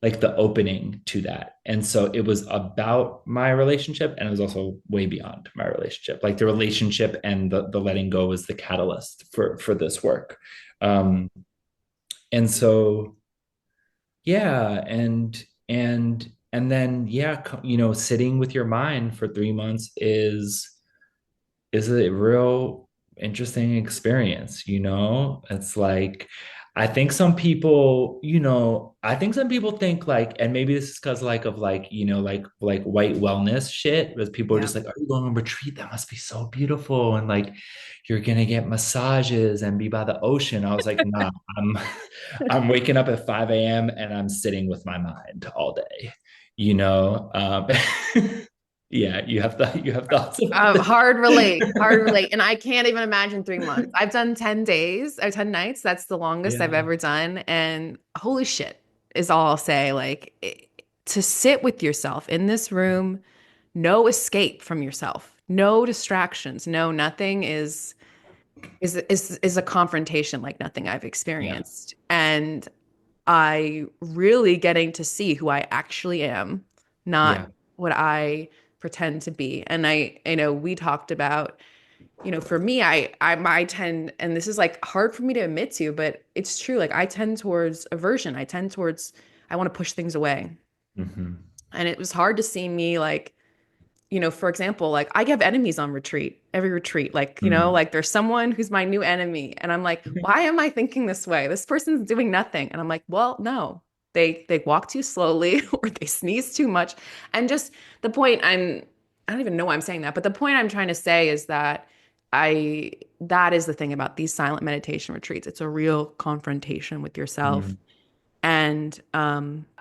like the opening to that. And so it was about my relationship, and it was also way beyond my relationship. Like the relationship and the letting go was the catalyst for this work. Um, and so yeah, and then yeah, sitting with your mind for 3 months is a real interesting experience. It's like, I think some people think like, and maybe this is because like of like, like white wellness shit, but people are Yeah. just like, are you going on retreat? That must be so beautiful. And like, you're gonna get massages and be by the ocean. I was like, nah, I'm waking up at 5 a.m. and I'm sitting with my mind all day, you know? Yeah, you have thoughts about this. Hard relate. And I can't even imagine 3 months. I've done 10 days or 10 nights. That's the longest I've Yeah, ever done. And holy shit is all I'll say. Like to sit with yourself in this room, no escape from yourself, no distractions, no nothing is a confrontation like nothing I've yeah, experienced. And I really getting to see who I actually am, not yeah, what I pretend to be. And we talked about, for me, I tend, and this is like hard for me to admit to, but it's true. Like I tend towards aversion. I tend towards, I want to push things away. hmm, And it was hard to see me like, for example, like I have enemies on retreat, every retreat. Like, mm, like there's someone who's my new enemy. And I'm like, why am I thinking this way? This person's doing nothing. And I'm like, well, no. They walk too slowly or they sneeze too much. And just the point I don't even know why I'm saying that, but the point I'm trying to say is that that is the thing about these silent meditation retreats. It's a real confrontation with yourself. mm, And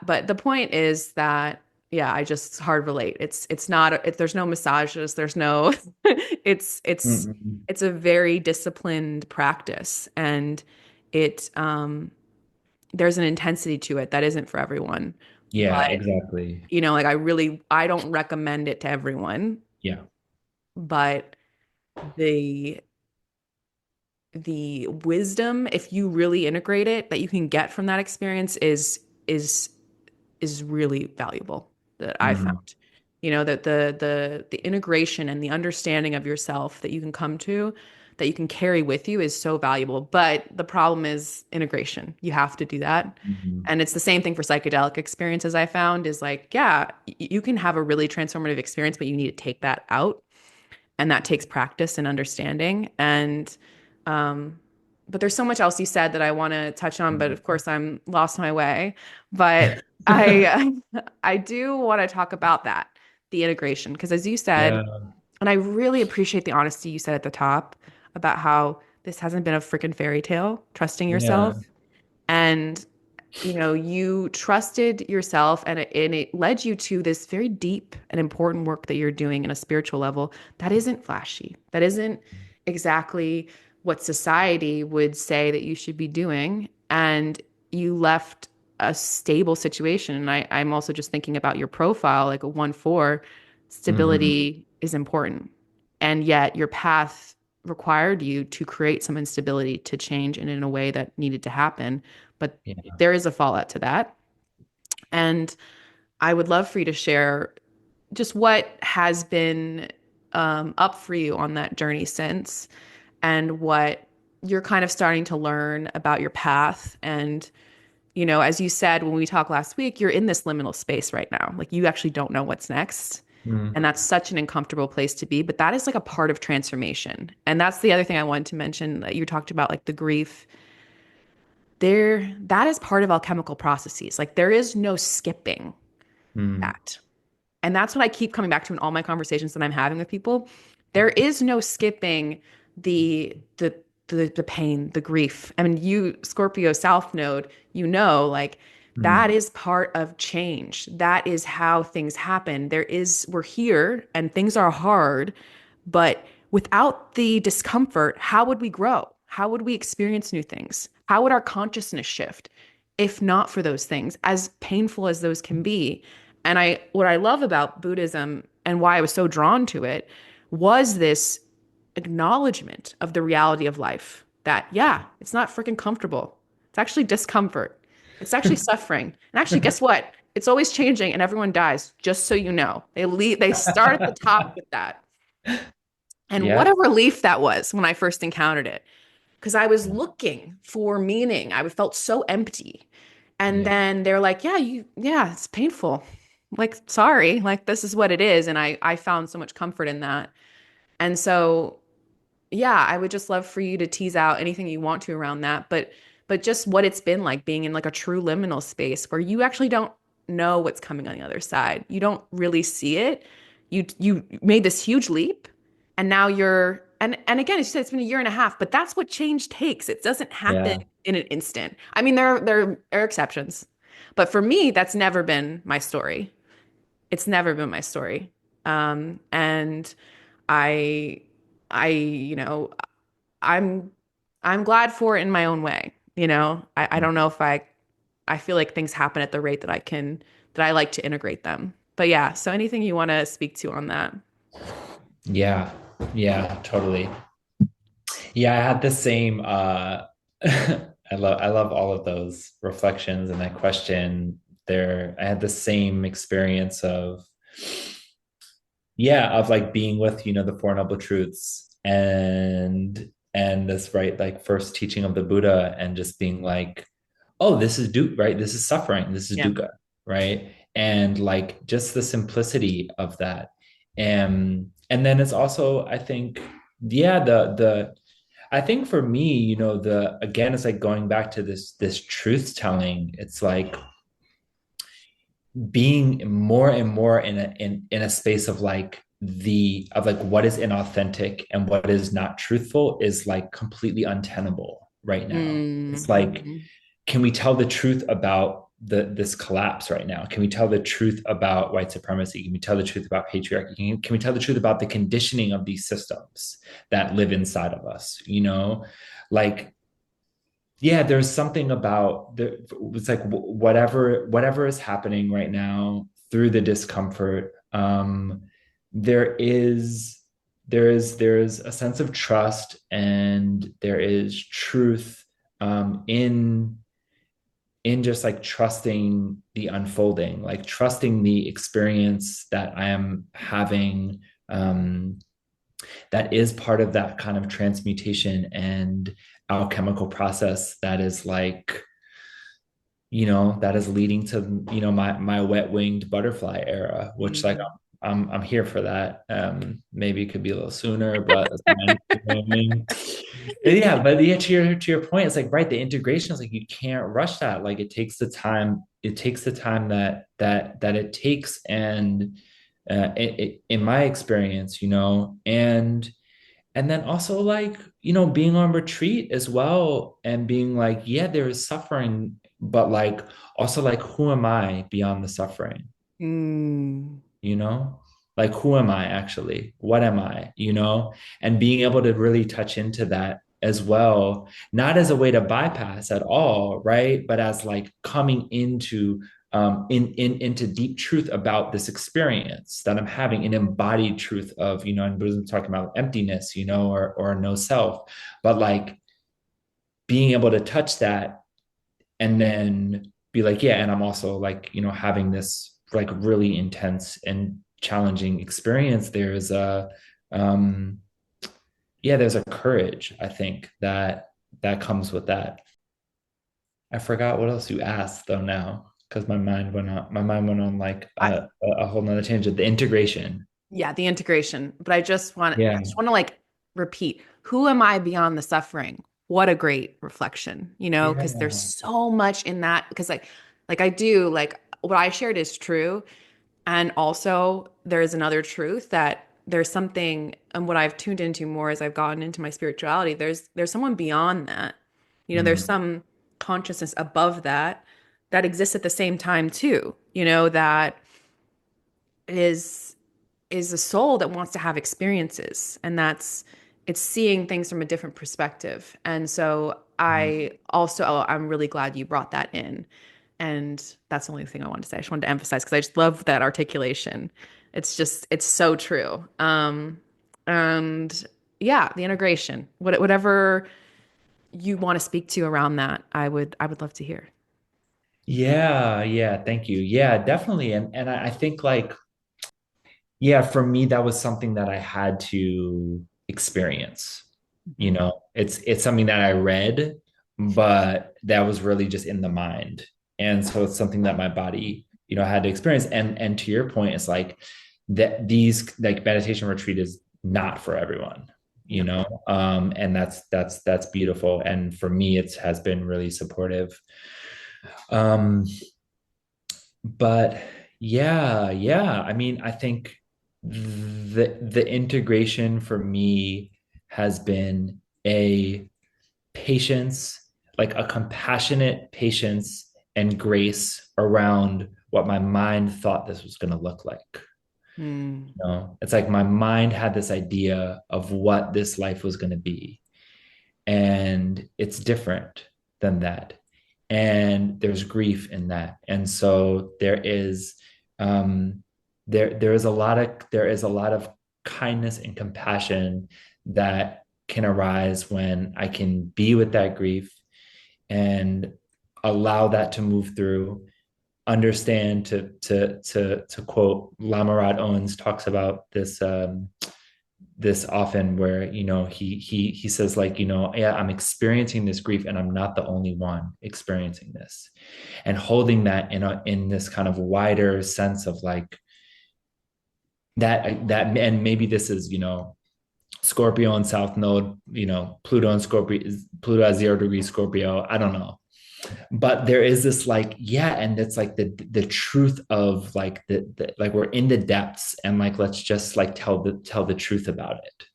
but the point is that yeah, I just hard relate. It's not there's no massages, there's no it's it's mm, it's a very disciplined practice and it there's an intensity to it that isn't for everyone. yeah, But exactly. like I don't recommend it to everyone, Yeah. but the the wisdom if you really integrate it that you can get from that experience is is really valuable that I Mm, found. That the integration and the understanding of yourself that you can come to, that you can carry with you is so valuable. But the problem is integration. You have to do that. Mhm. And it's the same thing for psychedelic experiences I found is like, yeah, you can have a really transformative experience, but you need to take that out. And that takes practice and understanding. And, um, but there's so much else you said that I want to touch on, but of course I'm lost my way. But I, I do want to talk about that, the integration, because as you said, Yeah. and I really appreciate the honesty you said at the top about how this hasn't been a freaking fairy tale, trusting yourself. Yeah. And you trusted yourself and it led you to this very deep and important work that you're doing in a spiritual level that isn't flashy. That isn't exactly what society would say that you should be doing. And you left a stable situation. And I'm also just thinking about your profile, like a 1-4, Mhm. stability is important. And yet your path required you to create some instability to change and in a way that needed to happen. But Yeah. there is a fallout to that. And I would love for you to share just what has been up for you on that journey since, and what you're kind of starting to learn about your path. And, as you said when we talked last week, you're in this liminal space right now. Like you actually don't know what's next. And Mm. that's such an uncomfortable place to be. But that is like a part of transformation. And that's the other thing I wanted to mention that you talked about, like the grief there, that is part of alchemical processes. Like there is no skipping Mm. that. And that's what I keep coming back to in all my conversations that I'm having with people. There is no skipping the pain, the grief. I mean, you Scorpio South Node, like that Mm. is part of change. That is how things happen. We're here and things are hard, but without the discomfort, how would we grow? How would we experience new things? How would our consciousness shift if not for those things, as painful as those can be? And what I love about Buddhism and why I was so drawn to it was this acknowledgement of the reality of life that, yeah, it's not freaking comfortable. It's actually discomfort. It's actually suffering. And actually, guess what? It's always changing and everyone dies, just so you know. They start at the top with that. And what Yeah. a relief that was when I first encountered it, because I was looking for meaning. I felt so empty. And Yeah. then they're like, yeah, it's painful. Like, sorry, like this is what it is. And I found so much comfort in that. And so, yeah, I would just love for you to tease out anything you want to around that, but just what it's been like being in like a true liminal space where you actually don't know what's coming on the other side. You don't really see it. You made this huge leap and now and again, as you said, it's been a year and a half, but that's what change takes. It doesn't happen Yeah. in an instant. I mean, there are exceptions, but for me, that's never been my story. It's never been my story. And I, I, I'm, I'm glad for it in my own way. I don't know if I feel like things happen at the rate that I like to integrate them. But yeah, so anything you want to speak to on that? Yeah. Yeah, totally. Yeah, I had the same I love all of those reflections and that question there. I had the same experience of yeah, of like being with, the Four Noble Truths and this right like first teaching of the Buddha and just being like, oh, this is right? This is suffering. This is Yeah. dukkha, right? And like just the simplicity of that. And then it's also, I think, yeah, the I think for me, the again, it's like going back to this truth telling. It's like being more and more in a space of like what is inauthentic and what is not truthful is like completely untenable right now. It's like, Mm-hmm. can we tell the truth about this collapse right now? Can we tell the truth about white supremacy? Can we tell the truth about patriarchy? Can we tell the truth about the conditioning of these systems that live inside of us? Like yeah, there's something about it's like whatever is happening right now through the discomfort. There is there's a sense of trust and there is truth in just like trusting the unfolding, like trusting the experience that I am having. that is part of that kind of transmutation and alchemical process that is like, that is leading to, my wet-winged butterfly era, which like Mm. I'm here for that. Maybe it could be a little sooner, but that's fine. You know what I mean? But yeah, to your point, it's like, right, the integration is like, you can't rush that. Like it takes the time that it takes. And in my experience, and then also like, being on retreat as well and being like, yeah, there is suffering, but like also like, who am I beyond the suffering? Mm. you know like, who am I actually? What am I? And being able to really touch into that as well, not as a way to bypass at all, right, but as like coming into into deep truth about this experience that I'm having, an embodied truth of, and Buddhism talking about emptiness, or no self, but like being able to touch that and then be like, yeah, and I'm also like, having this like really intense and challenging experience. Um there's a courage, I think, that comes with that. I forgot what else you asked though now, because my mind went on like I, a whole nother tangent. The integration. yeah, the integration. But I Yeah. just want to like repeat, who am I beyond the suffering? What a great reflection, because there's Yeah. so much in that. Because like I do, like what I shared is true. And also, there's another truth that there's something, and what I've tuned into more as I've gotten into my spirituality, there's someone beyond that. There's Mm. some consciousness above that that exists at the same time too, that is is a soul that wants to have experiences, and it's seeing things from a different perspective. And so I'm really glad you brought that in. And that's the only thing I wanted to say. I just wanted to emphasize because I just love that articulation. It's so true. And yeah, the integration, whatever you want to speak to around that, I would love to hear. Yeah, thank you. Yeah, definitely. And I think like, yeah, for me, that was something that I had to experience. Mhm. It's something that I read, but that was really just in the mind. And so it's something that my body, had to experience. And to your point, it's like that these like meditation retreat is not for everyone, Yep. and that's beautiful. And for me, it has been really supportive. Um, but yeah, I mean, I think the integration for me has been a patience, like a compassionate patience and grace around what my mind thought this was going to look like. Mm. It's like my mind had this idea of what this life was going to be, and it's different than that, and there's grief in that. And so um there is a lot of kindness and compassion that can arise when I can be with that grief and allow that to move through, understand, to quote Lamarad Owens talks about this often, where he says like, yeah, I'm experiencing this grief and I'm not the only one experiencing this, and holding that in this kind of wider sense of like that. And maybe this is, Scorpio and South Node, Pluto and Scorpio, Pluto at 0 degrees Scorpio, I don't know, but there is this like, yeah, and it's like the truth of like the like, we're in the depths, and like, let's just like tell the truth about it,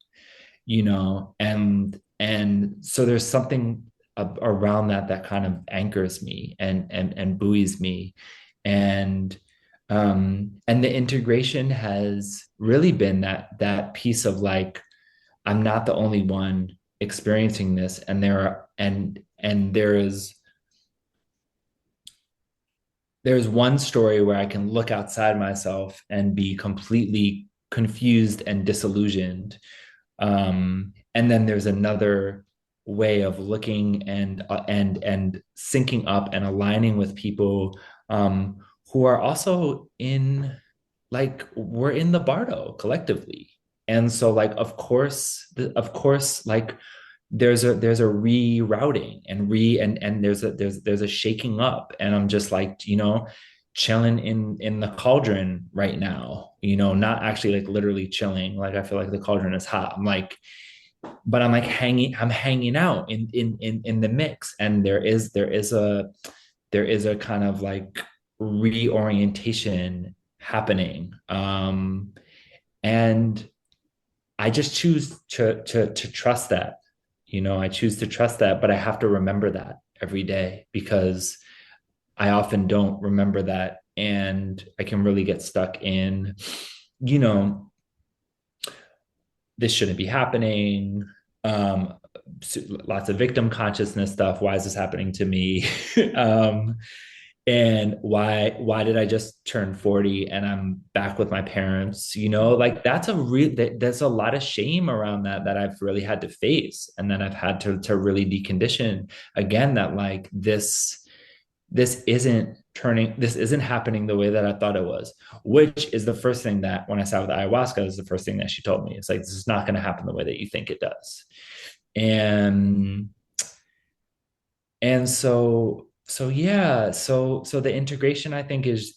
and so there's something around that kind of anchors me and buoys me. And the integration has really been that piece of like, I'm not the only one experiencing this, and there's one story where I can look outside myself and be completely confused and disillusioned. And then there's another way of looking and syncing up and aligning with people, who are also in, like, we're in the Bardo collectively. And so like of course like there's a rerouting and there's a shaking up, and I'm just like, chilling in the cauldron right now, not actually like literally chilling, like I feel like the cauldron is hot. I'm like, but I'm hanging out in the mix, and there is a kind of like reorientation happening, and I just choose to trust that. I choose to trust that, but I have to remember that every day, because I often don't remember that, and I can really get stuck in, you know, this shouldn't be happening. Um, Lots of victim consciousness stuff. Why is this happening to me? um, and why did I just turn 40 and I'm back with my parents? Like there's a lot of shame around that I've really had to face, and then I've had to really decondition again, that like this isn't happening the way that I thought it was, which is the first thing that when I sat with ayahuasca is the first thing that she told me. It's like, this is not going to happen the way that you think it does. And so yeah, so the integration, I think, is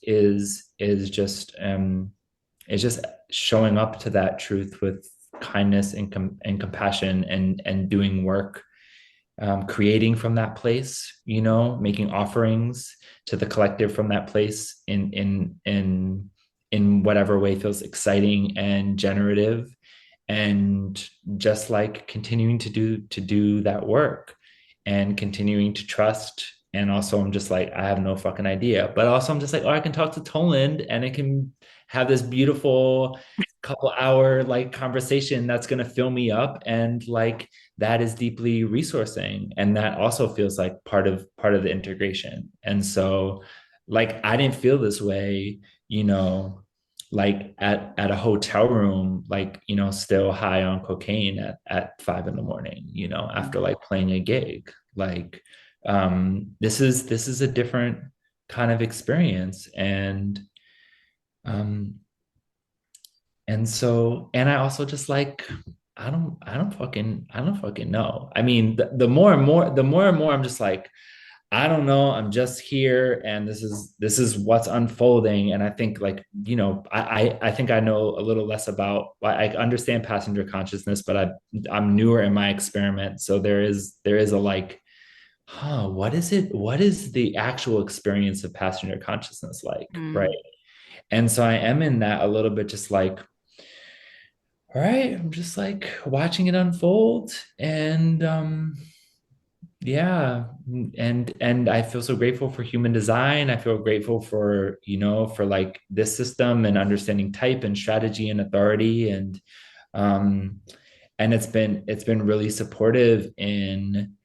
just showing up to that truth with kindness and compassion, and doing work, creating from that place, making offerings to the collective from that place, in whatever way feels exciting and generative, and just like continuing to do that work, and continuing to trust. And also I'm just like, I have no fucking idea, but also I'm just like, oh, I can talk to Toland, and it can have this beautiful couple hour like conversation that's going to fill me up, and like that is deeply resourcing, and that also feels like part of the integration. And so like I didn't feel this way, you know like at a hotel room, like, still high on cocaine at 5 in the morning, after like playing a gig. Like, this is a different kind of experience. Um and I also just like, I don't fucking know. I mean, the more and more I'm just like, I don't know. I'm just here, and this is what's unfolding. And I think, like, I think I know a little less about. I understand passenger consciousness, but I'm newer in my experiment. So there is a like, what is it? What is the actual experience of passenger consciousness like, right? Mm. And so I am in that a little bit, just like, all right, I'm just like watching it unfold, and yeah, and I feel so grateful for human design. I feel grateful for like this system, and understanding type and strategy and authority, um and it's been really supportive in,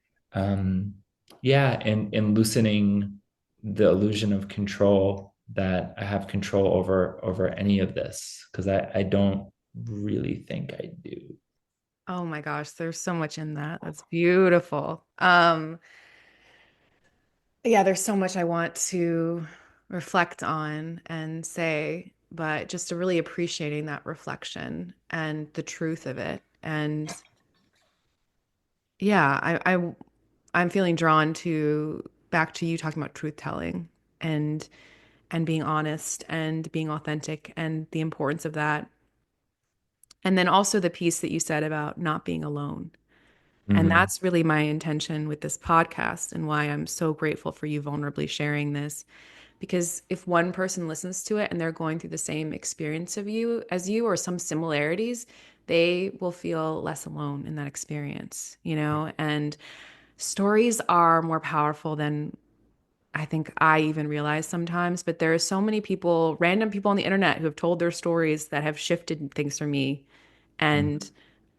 yeah, in loosening the illusion of control, that I have control over any of this, because I don't really think I do. Oh my gosh, there's so much in that. That's beautiful. Yeah, there's so much I want to reflect on and say, but just to really appreciating that reflection and the truth of it. And yeah, I'm feeling drawn to back to you talking about truth telling and being honest and being authentic and the importance of that. And then also the piece that you said about not being alone. And Mhm. that's really my intention with this podcast and why I'm so grateful for you vulnerably sharing this. Because if one person listens to it and they're going through the same experience of you as you, or some similarities, they will feel less alone in that experience, And stories are more powerful than I think I even realize sometimes. But there are so many people, random people on the internet, who have told their stories that have shifted things for me. Mhm. And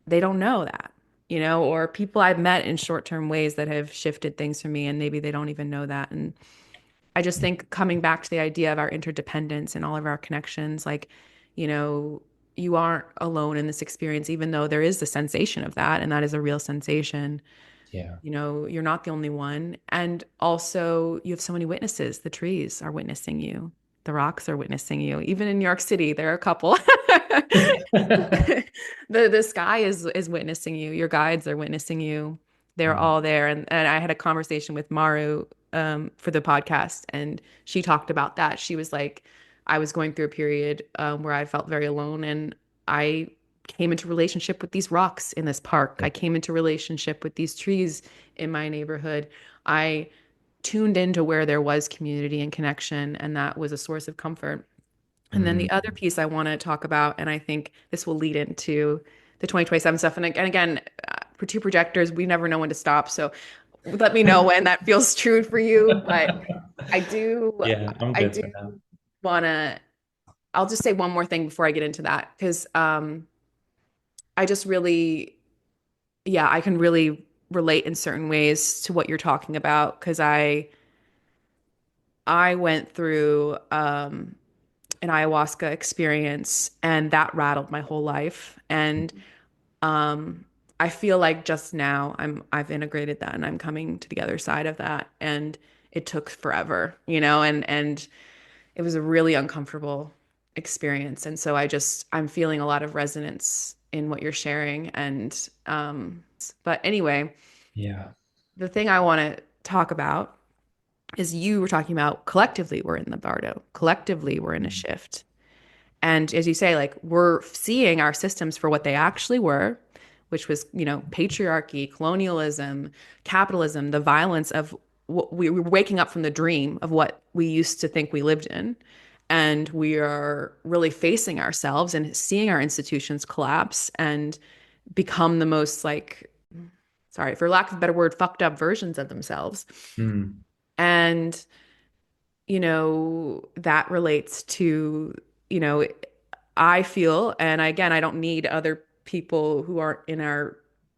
they don't know that, or people I've met in short-term ways that have shifted things for me, and maybe they don't even know that. And I just think coming back to the idea of our interdependence and all of our connections, like, you know, you aren't alone in this experience, even though there is the sensation of that, and that is a real sensation. Yeah. You're not the only one. And also, you have so many witnesses. The trees are witnessing you. The rocks are witnessing you. Even in New York City, there are a couple. The sky is witnessing you. Your guides are witnessing you. They're Mm. all there. And I had a conversation with Maru for the podcast, and she talked about that. She was like, I was going through a period where I felt very alone, and I came into relationship with these rocks in this park. Yeah. I came into relationship with these trees in my neighborhood. I tuned into where there was community and connection, and that was a source of comfort. And then Mm. the other piece I want to talk about, and I think this will lead into the 2027 stuff. And again, for two projectors, we never know when to stop. So let me know when that feels true for you. But I do, Yeah, I'm I good do for now. want to, I'll just say one more thing before I get into that, because I just really, yeah, I can really relate in certain ways to what you're talking about, because I went through an ayahuasca experience, and that rattled my whole life. And um, I feel like just now I've integrated that and I'm coming to the other side of that. And it took forever, and it was a really uncomfortable experience. And so I'm feeling a lot of resonance in what you're sharing. And but anyway, Yeah. the thing I want to talk about is you were talking about collectively we're in the bardo, collectively we're in a Mm. shift. And as you say, like we're seeing our systems for what they actually were, which was, patriarchy, colonialism, capitalism, the violence of what we were waking up from the dream of what we used to think we lived in. And we are really facing ourselves and seeing our institutions collapse and become the most like, sorry, for lack of a better word, fucked up versions of themselves. Mm. And that relates to, you know, I feel, and again, I don't need other people who aren't in our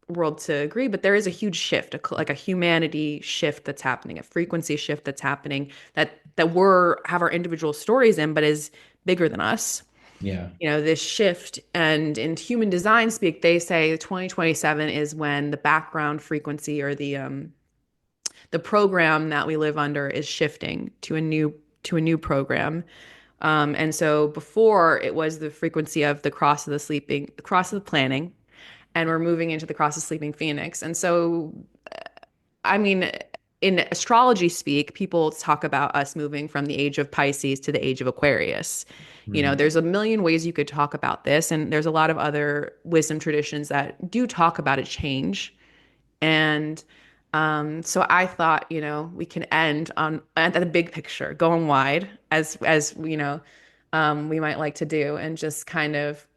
world to agree, but there is a huge shift, like a humanity shift that's happening, a frequency shift that's happening that we're have our individual stories in, but is bigger than us. Yeah. This shift. And in human design speak, they say 2027 is when the background frequency or the program that we live under is shifting to a new program. And so before it was the frequency of the cross of the sleeping, the cross of the planning, and we're moving into the cross of sleeping phoenix. And so, I mean, in astrology speak, people talk about us moving from the age of Pisces to the age of Aquarius. Mm. There's a million ways you could talk about this, and there's a lot of other wisdom traditions that do talk about a change. And so I thought, we can end on at the big picture, going wide, as we might like to do, and just kind of,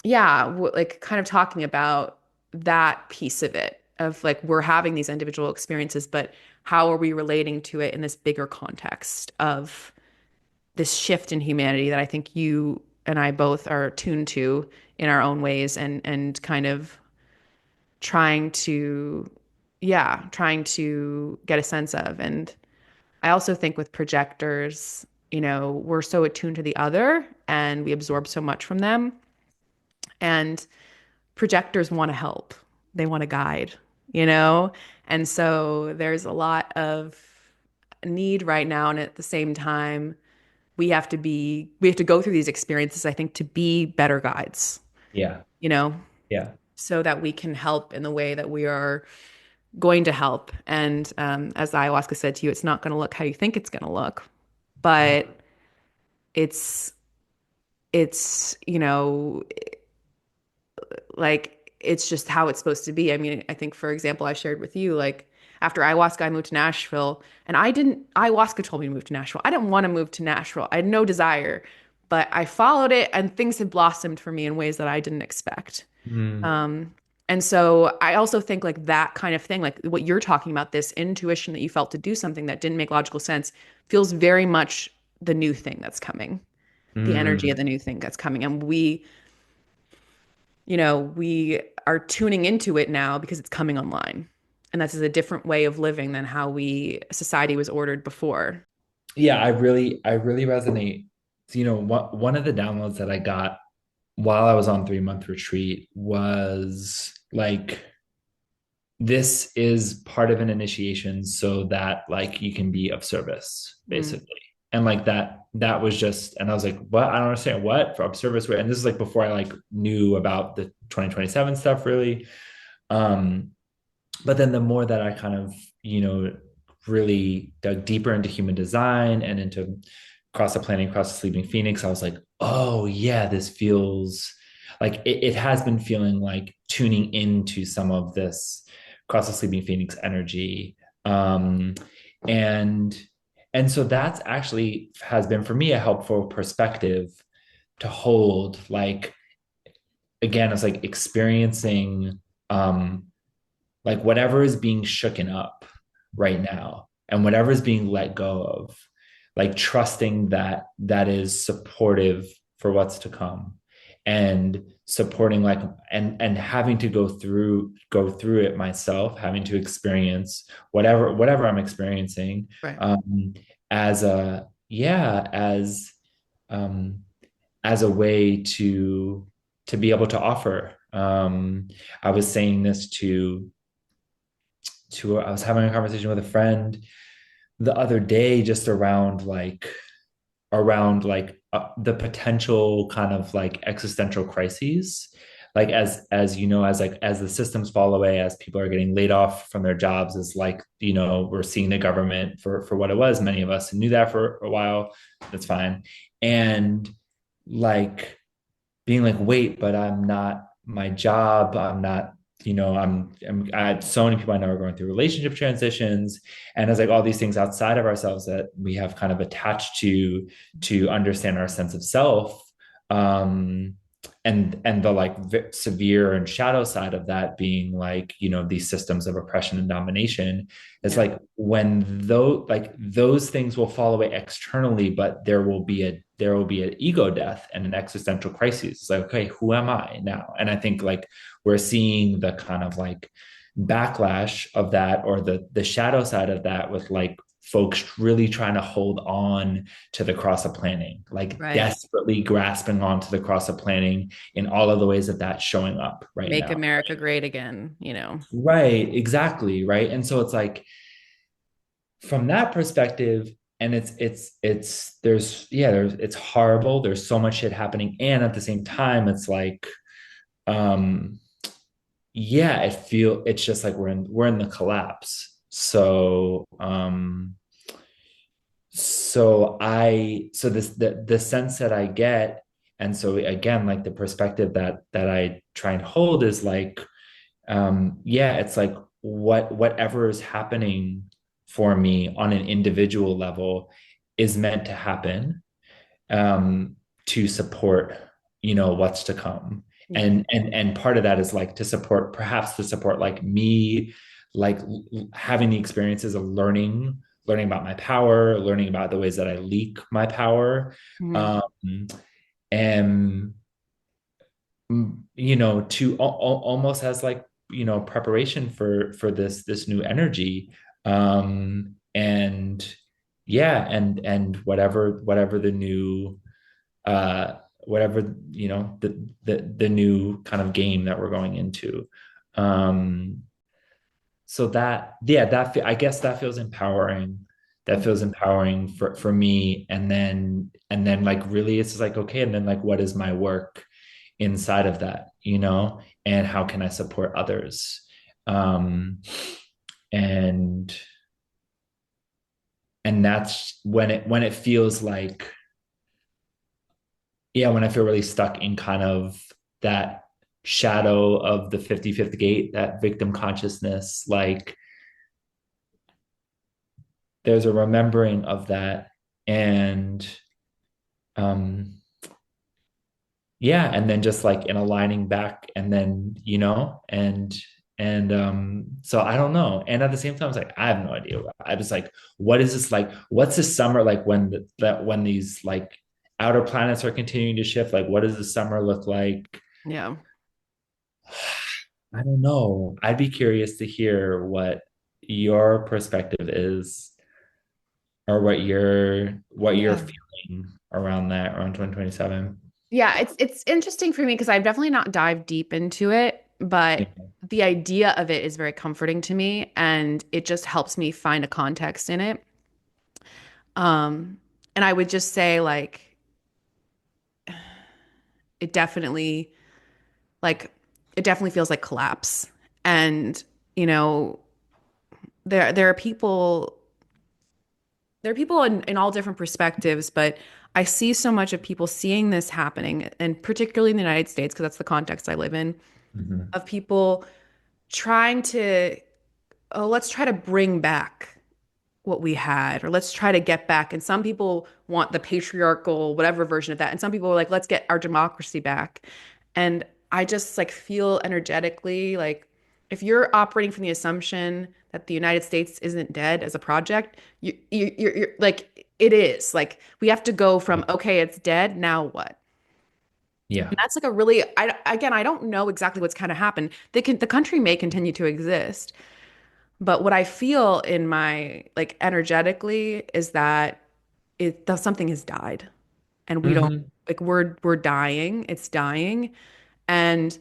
yeah, like kind of talking about that piece of it, of like we're having these individual experiences, but how are we relating to it in this bigger context of this shift in humanity that I think you and I both are tuned to in our own ways, and kind of trying to, yeah, trying to get a sense of. And I also think with projectors, we're so attuned to the other and we absorb so much from them. And projectors want to help, they want to guide, you know? And so there's a lot of need right now. And at the same time, we have to go through these experiences, I think, to be better guides, Yeah. you know, Yeah. so that we can help in the way that we are going to help. And as the ayahuasca said to you, it's not going to look how you think it's going to look, but it's like it's just how it's supposed to be. I mean, I think, for example, I shared with you, like after ayahuasca, I moved to Nashville, and ayahuasca told me to move to Nashville. I didn't want to move to Nashville. I had no desire, but I followed it, and things had blossomed for me in ways that I didn't expect. Mm. Um, and so I also think like that kind of thing, like what you're talking about, this intuition that you felt to do something that didn't make logical sense, feels very much the new thing that's coming, the energy of Mm. the new thing that's coming. And we are tuning into it now because it's coming online. And that's a different way of living than how society was ordered before. Yeah, I really resonate. So, one of the downloads that I got while I was on 3 month retreat was like, this is part of an initiation so that like you can be of service, Mm, basically. and like that was just, and I was like, what? I don't understand what for observers. And this is like before I like knew about the 2027 stuff really. Um, but then the more that I kind of, really dug deeper into human design and into cross the planning, cross the sleeping phoenix, I was like, oh yeah, this feels like it has been feeling like tuning into some of this cross the sleeping phoenix energy. And and so that's actually has been for me a helpful perspective to hold. Like again, it's like experiencing like whatever is being shooken up right now and whatever is being let go of, like trusting that that is supportive for what's to come, and supporting like and having to go through it myself, having to experience whatever I'm experiencing, Right. as a yeah um as a way to be able to offer. I was saying this to I was having a conversation with a friend the other day just around the potential kind of like existential crises, like as as like as the systems fall away, as people are getting laid off from their jobs, is like we're seeing the government for what it was. Many of us knew that for a while. That's fine. And like being like, wait, but I'm not my job. I'm not, I had so many people I know are going through relationship transitions. And it's like all these things outside of ourselves that we have kind of attached to understand our sense of self. Um, and the like severe and shadow side of that being like, these systems of oppression and domination. It's Yeah. like when those things will fall away externally, but there will be an ego death and an existential crisis. It's like, okay, who am I now? And I think like we're seeing the kind of like backlash of that, or the shadow side of that, with like folks really trying to hold on to the cross of planning, like Right. desperately grasping onto the cross of planning in all of the ways that that's showing up right Make now. America great again. Right, exactly, right. And so it's like from that perspective, and it's there's it's horrible, there's so much shit happening, and at the same time it's like um yeah, it's just like we're in the collapse. So this the sense that I get, and so again, like the perspective that I try and hold is like, yeah, it's like whatever is happening for me on an individual level is meant to happen, um, to support, what's to come. Yeah. And part of that is like to support like me, like having the experiences of learning about my power, learning about the ways that I leak my power, Mhm. um, and to almost as like preparation for this new energy, and yeah, and whatever the new uh whatever the new kind of game that we're going into. So that yeah that I guess that feels empowering. That feels empowering for me. And then like really it's just like, okay, and then like what is my work inside of that, and how can I support others? um and and that's when it feels like, yeah, when I feel really stuck in kind of that shadow of the 55th gate, that victim consciousness, like there's a remembering of that. And um yeah, and then just like in aligning back, and then so I don't know. And at the same time, it's like I have no idea. I was like, what is this like? What's this summer like when these like outer planets are continuing to shift? Like, what does the summer look like? Yeah. I don't know. I'd be curious to hear what your perspective is, or what you're Yeah. feeling around that, around 2027. Yeah, it's interesting for me because I've definitely not dived deep into it, but Yeah. the idea of it is very comforting to me and it just helps me find a context in it. Um, And I would just say like it definitely like it definitely feels like collapse. And you know, there are people in all different perspectives, but I see so much of people seeing this happening, and particularly in the United States, because that's the context I live in, Hmm. of people trying to, oh, let's try to bring back what we had, or let's try to get back. And some people want the patriarchal, whatever version of that. And some people are like, let's get our democracy back. And I just like feel energetically like if you're operating from the assumption that the United States isn't dead as a project, you're like, it is. Like, we have to go from, okay, it's dead, now what? Yeah. And that's like a really, again, I don't know exactly what's kind of happened. The country may continue to exist, but what I feel in my like energetically is that something has died, and we don't Hmm. like we're dying. It's dying. And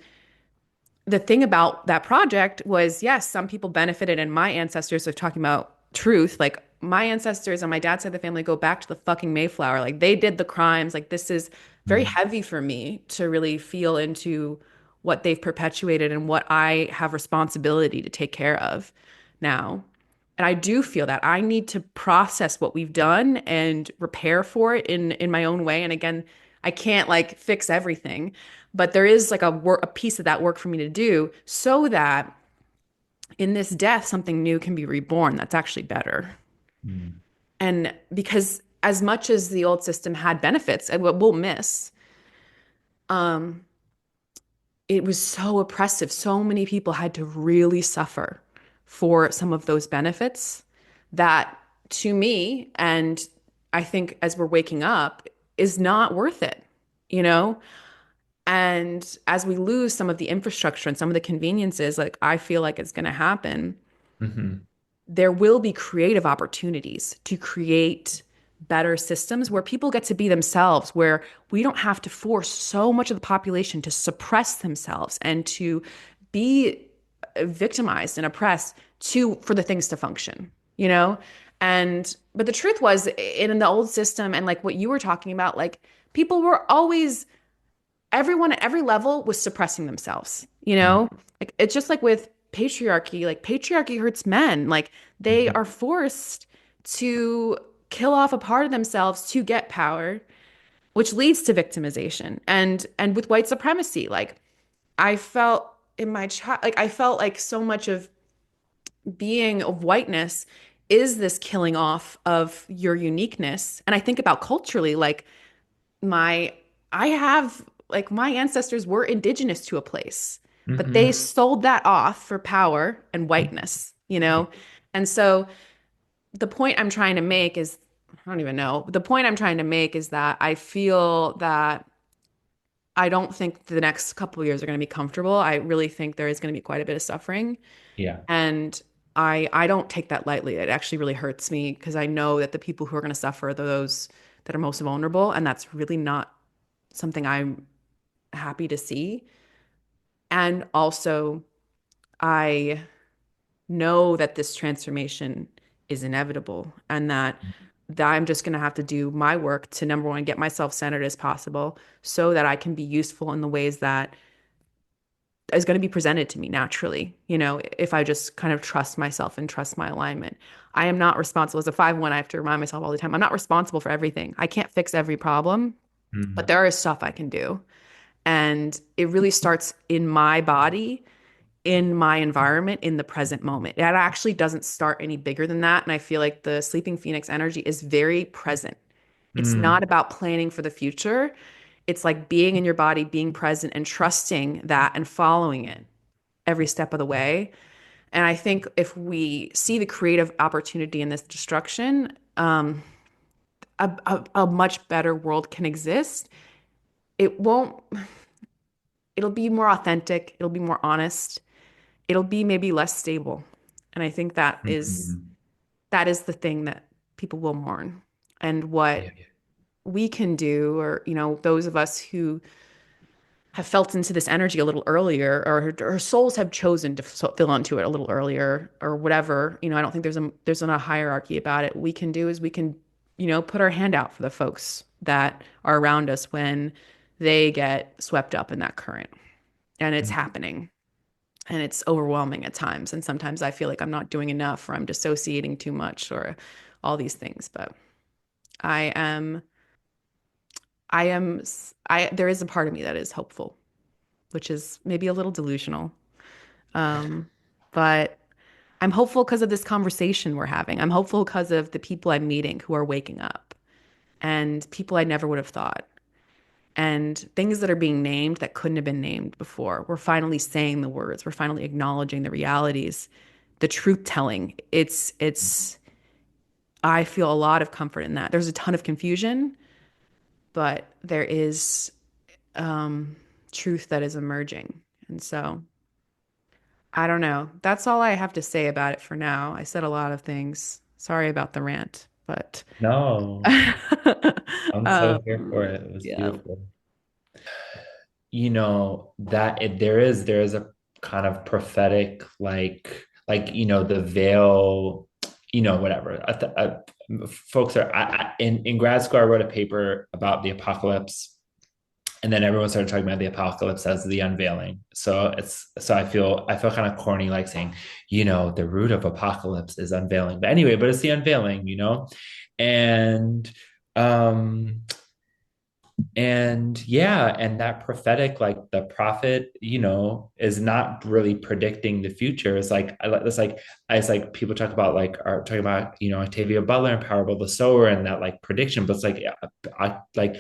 the thing about that project was, yes, some people benefited, and my ancestors are talking about truth. Like my ancestors on my dad's side of the family go back to the fucking Mayflower. Like they did the crimes. Like this is very heavy for me to really feel into what they've perpetuated and what I have responsibility to take care of now. And I do feel that I need to process what we've done and repair for it in my own way. And again, I can't like fix everything, but there is like a piece of that work for me to do so that in this death something new can be reborn that's actually better. Hmm. And because as much as the old system had benefits and what we'll miss, um, it was so oppressive. So many people had to really suffer for some of those benefits that to me, and I think as we're waking up, is not worth it, you know? And as we lose some of the infrastructure and some of the conveniences, like I feel like it's going to happen, Hmm. there will be creative opportunities to create better systems where people get to be themselves, where we don't have to force so much of the population to suppress themselves and to be victimized and oppressed to for the things to function, you know? And but the truth was in the old system and like what you were talking about, like people were always everyone at every level was suppressing themselves, you know? Like it's just like with patriarchy, like patriarchy hurts men. Like they Hmm. are forced to kill off a part of themselves to get power, which leads to victimization. And with white supremacy, like I felt in my child like I felt like so much of being of whiteness is this killing off of your uniqueness. And I think about culturally, like my I have like my ancestors were indigenous to a place, but they Hmm. sold that off for power and whiteness, you know? And so the point I'm trying to make is I don't even know. The point I'm trying to make is that I feel that I don't think the next couple of years are going to be comfortable. I really think there is going to be quite a bit of suffering. Yeah. And I don't take that lightly. It actually really hurts me because I know that the people who are going to suffer are those that are most vulnerable, and that's really not something I'm happy to see. And also, I know that this transformation is inevitable and that I'm just going to have to do my work to number one, get myself centered as possible so that I can be useful in the ways that is going to be presented to me naturally, you know, if I just kind of trust myself and trust my alignment. I am not responsible. As a 5-1, I have to remind myself all the time, I'm not responsible for everything. I can't fix every problem, but Hmm. there is stuff I can do. And it really starts in my body, in my environment, in the present moment. It actually doesn't start any bigger than that. And I feel like the Sleeping Phoenix energy is very present. It's not Hmm. about planning for the future. It's like being in your body, being present, and trusting that and following it every step of the way. And I think if we see the creative opportunity in this destruction, a much better world can exist. It won't, it'll be more authentic, it'll be more honest, it'll be maybe less stable. And I think Hmm. that is the thing that people will mourn. And Yeah. what we can do, or you know, those of us who have felt into this energy a little earlier, or our souls have chosen to fill into it a little earlier, or whatever. You know, I don't think there's a hierarchy about it. What we can do is we can put our hand out for the folks that are around us when they get swept up in that current. And it's happening. And it's overwhelming at times. And sometimes I feel like I'm not doing enough or I'm dissociating too much or all these things. But I am, there is a part of me that is hopeful, which is maybe a little delusional. But I'm hopeful because of this conversation we're having. I'm hopeful because of the people I'm meeting who are waking up and people I never would have thought and things that are being named that couldn't have been named before. We're finally saying the words. We're finally acknowledging the realities, the truth telling. I feel a lot of comfort in that. There's a ton of confusion, but there is truth that is emerging. And so I don't know. That's all I have to say about it for now. I said a lot of things. Sorry about the rant, but No, I'm so here for it. It was yeah. beautiful. There is a kind of prophetic the veil, whatever. Folks are in grad school. I wrote a paper about the apocalypse, and then everyone started talking about the apocalypse as the unveiling. So I feel kind of corny, like saying, the root of apocalypse is unveiling. But it's the unveiling, and um and yeah, and that prophetic, like the prophet, is not really predicting the future. It's like people talk about, are talking about, Octavia Butler and Parable of the Sower and that like prediction, but it's like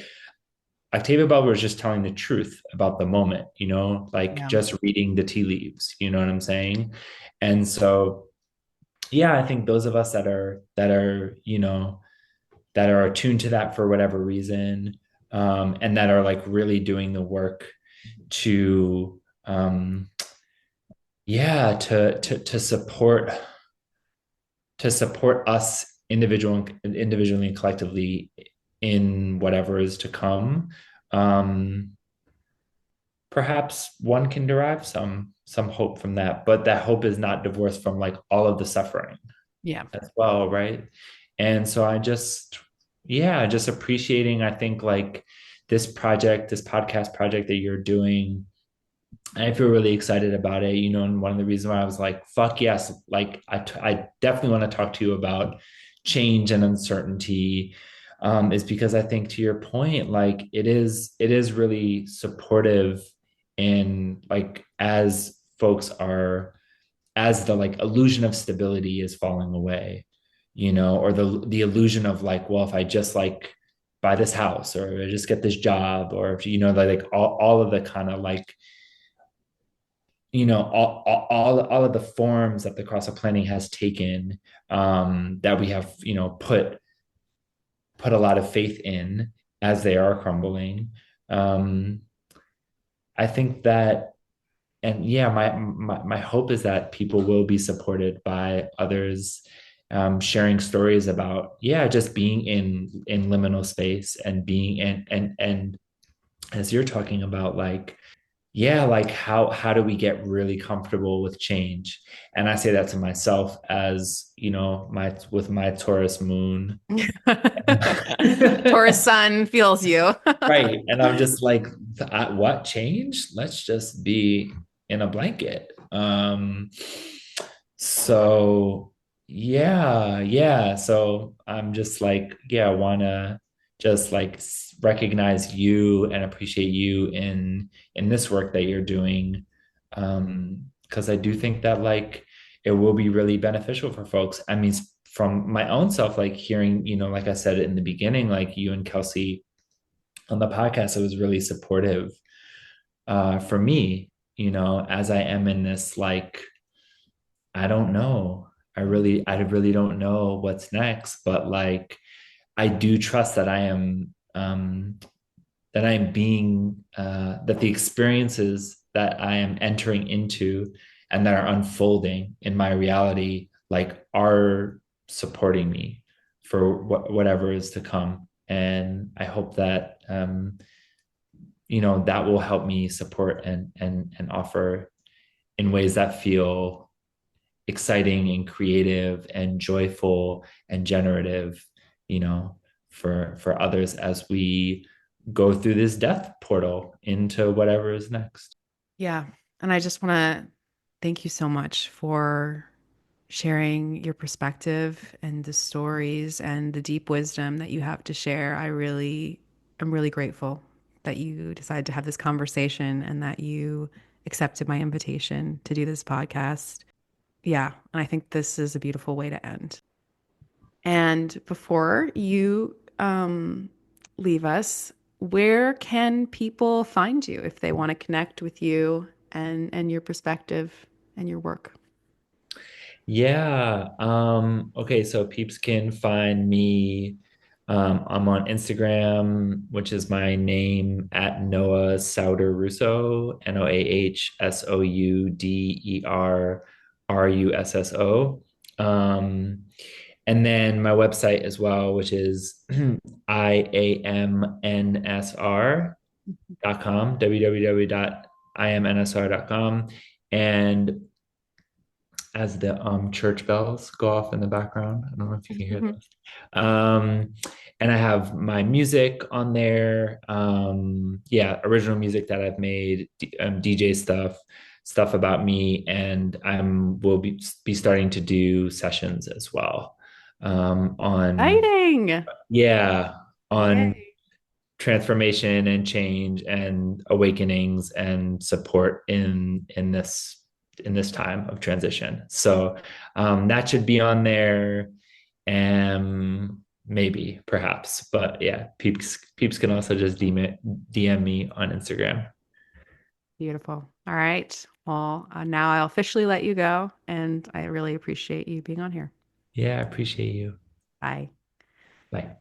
Octavia Butler is just telling the truth about the moment, like Yeah. just reading the tea leaves, you know what I'm saying? And so, yeah, I think those of us that are attuned to that for whatever reason, and that are like really doing the work to, yeah, to support us individually and collectively in whatever is to come. um Perhaps one can derive some hope from that, but that hope is not divorced from like all of the suffering Yeah. as well, right? And so yeah, just appreciating, I think, like this podcast project that you're doing. I feel really excited about it, and one of the reasons why I was like, fuck yes, like I definitely want to talk to you about change and uncertainty, is because I think, to your point, like it is really supportive in, like, as folks are, as the like illusion of stability is falling away, or the illusion of like, well, if I just like buy this house, or I just get this job, or if like all of the kind of like, all of the forms that the cross of planning has taken, that we have, put a lot of faith in as they are crumbling. um I think that, and yeah, my hope is that people will be supported by others, sharing stories about, yeah, just being in liminal space, and being and as you're talking about, like, yeah, like how do we get really comfortable with change? And I say that to myself, as my Taurus Moon. Taurus Sun feels you. Right. And I'm just like, what change? Let's just be in a blanket. So yeah, yeah. So I'm just like, yeah, I wanna just like recognize you and appreciate you in this work that you're doing. Because I do think that, like, it will be really beneficial for folks. I mean, from my own self, like hearing, like I said in the beginning, like you and Kelsey on the podcast, it was really supportive, for me, as I am in this, like, I don't know. I really don't know what's next, but like, I do trust that that the experiences that I am entering into and that are unfolding in my reality, like, are supporting me for whatever is to come. And I hope that, that will help me support and offer in ways that feel exciting and creative and joyful and generative, you know. for others as we go through this death portal into whatever is next. Yeah. And I just want to thank you so much for sharing your perspective and the stories and the deep wisdom that you have to share. I'm really grateful that you decided to have this conversation and that you accepted my invitation to do this podcast. Yeah. And I think this is a beautiful way to end. And before you leave us, where can people find you if they want to connect with you and your perspective and your work? Yeah. Okay, so peeps can find me. I'm on Instagram, which is my name at Noah Souder-Russo, NoahSouderRusso. And then my website as well, which is iamnsr.com, www.iamnsr.com. And as the church bells go off in the background. I don't know if you can hear those. And I have my music on there. Yeah, original music that I've made, DJ stuff, stuff about me, and will be starting to do sessions as well. On Exciting. yeah, on Yay. transformation and change and awakenings and support in this time of transition. So that should be on there, and maybe perhaps, but yeah, peeps can also just DM me on Instagram. Beautiful. All right. Well, now I'll officially let you go, and I really appreciate you being on here. Yeah, I appreciate you. Bye. Bye.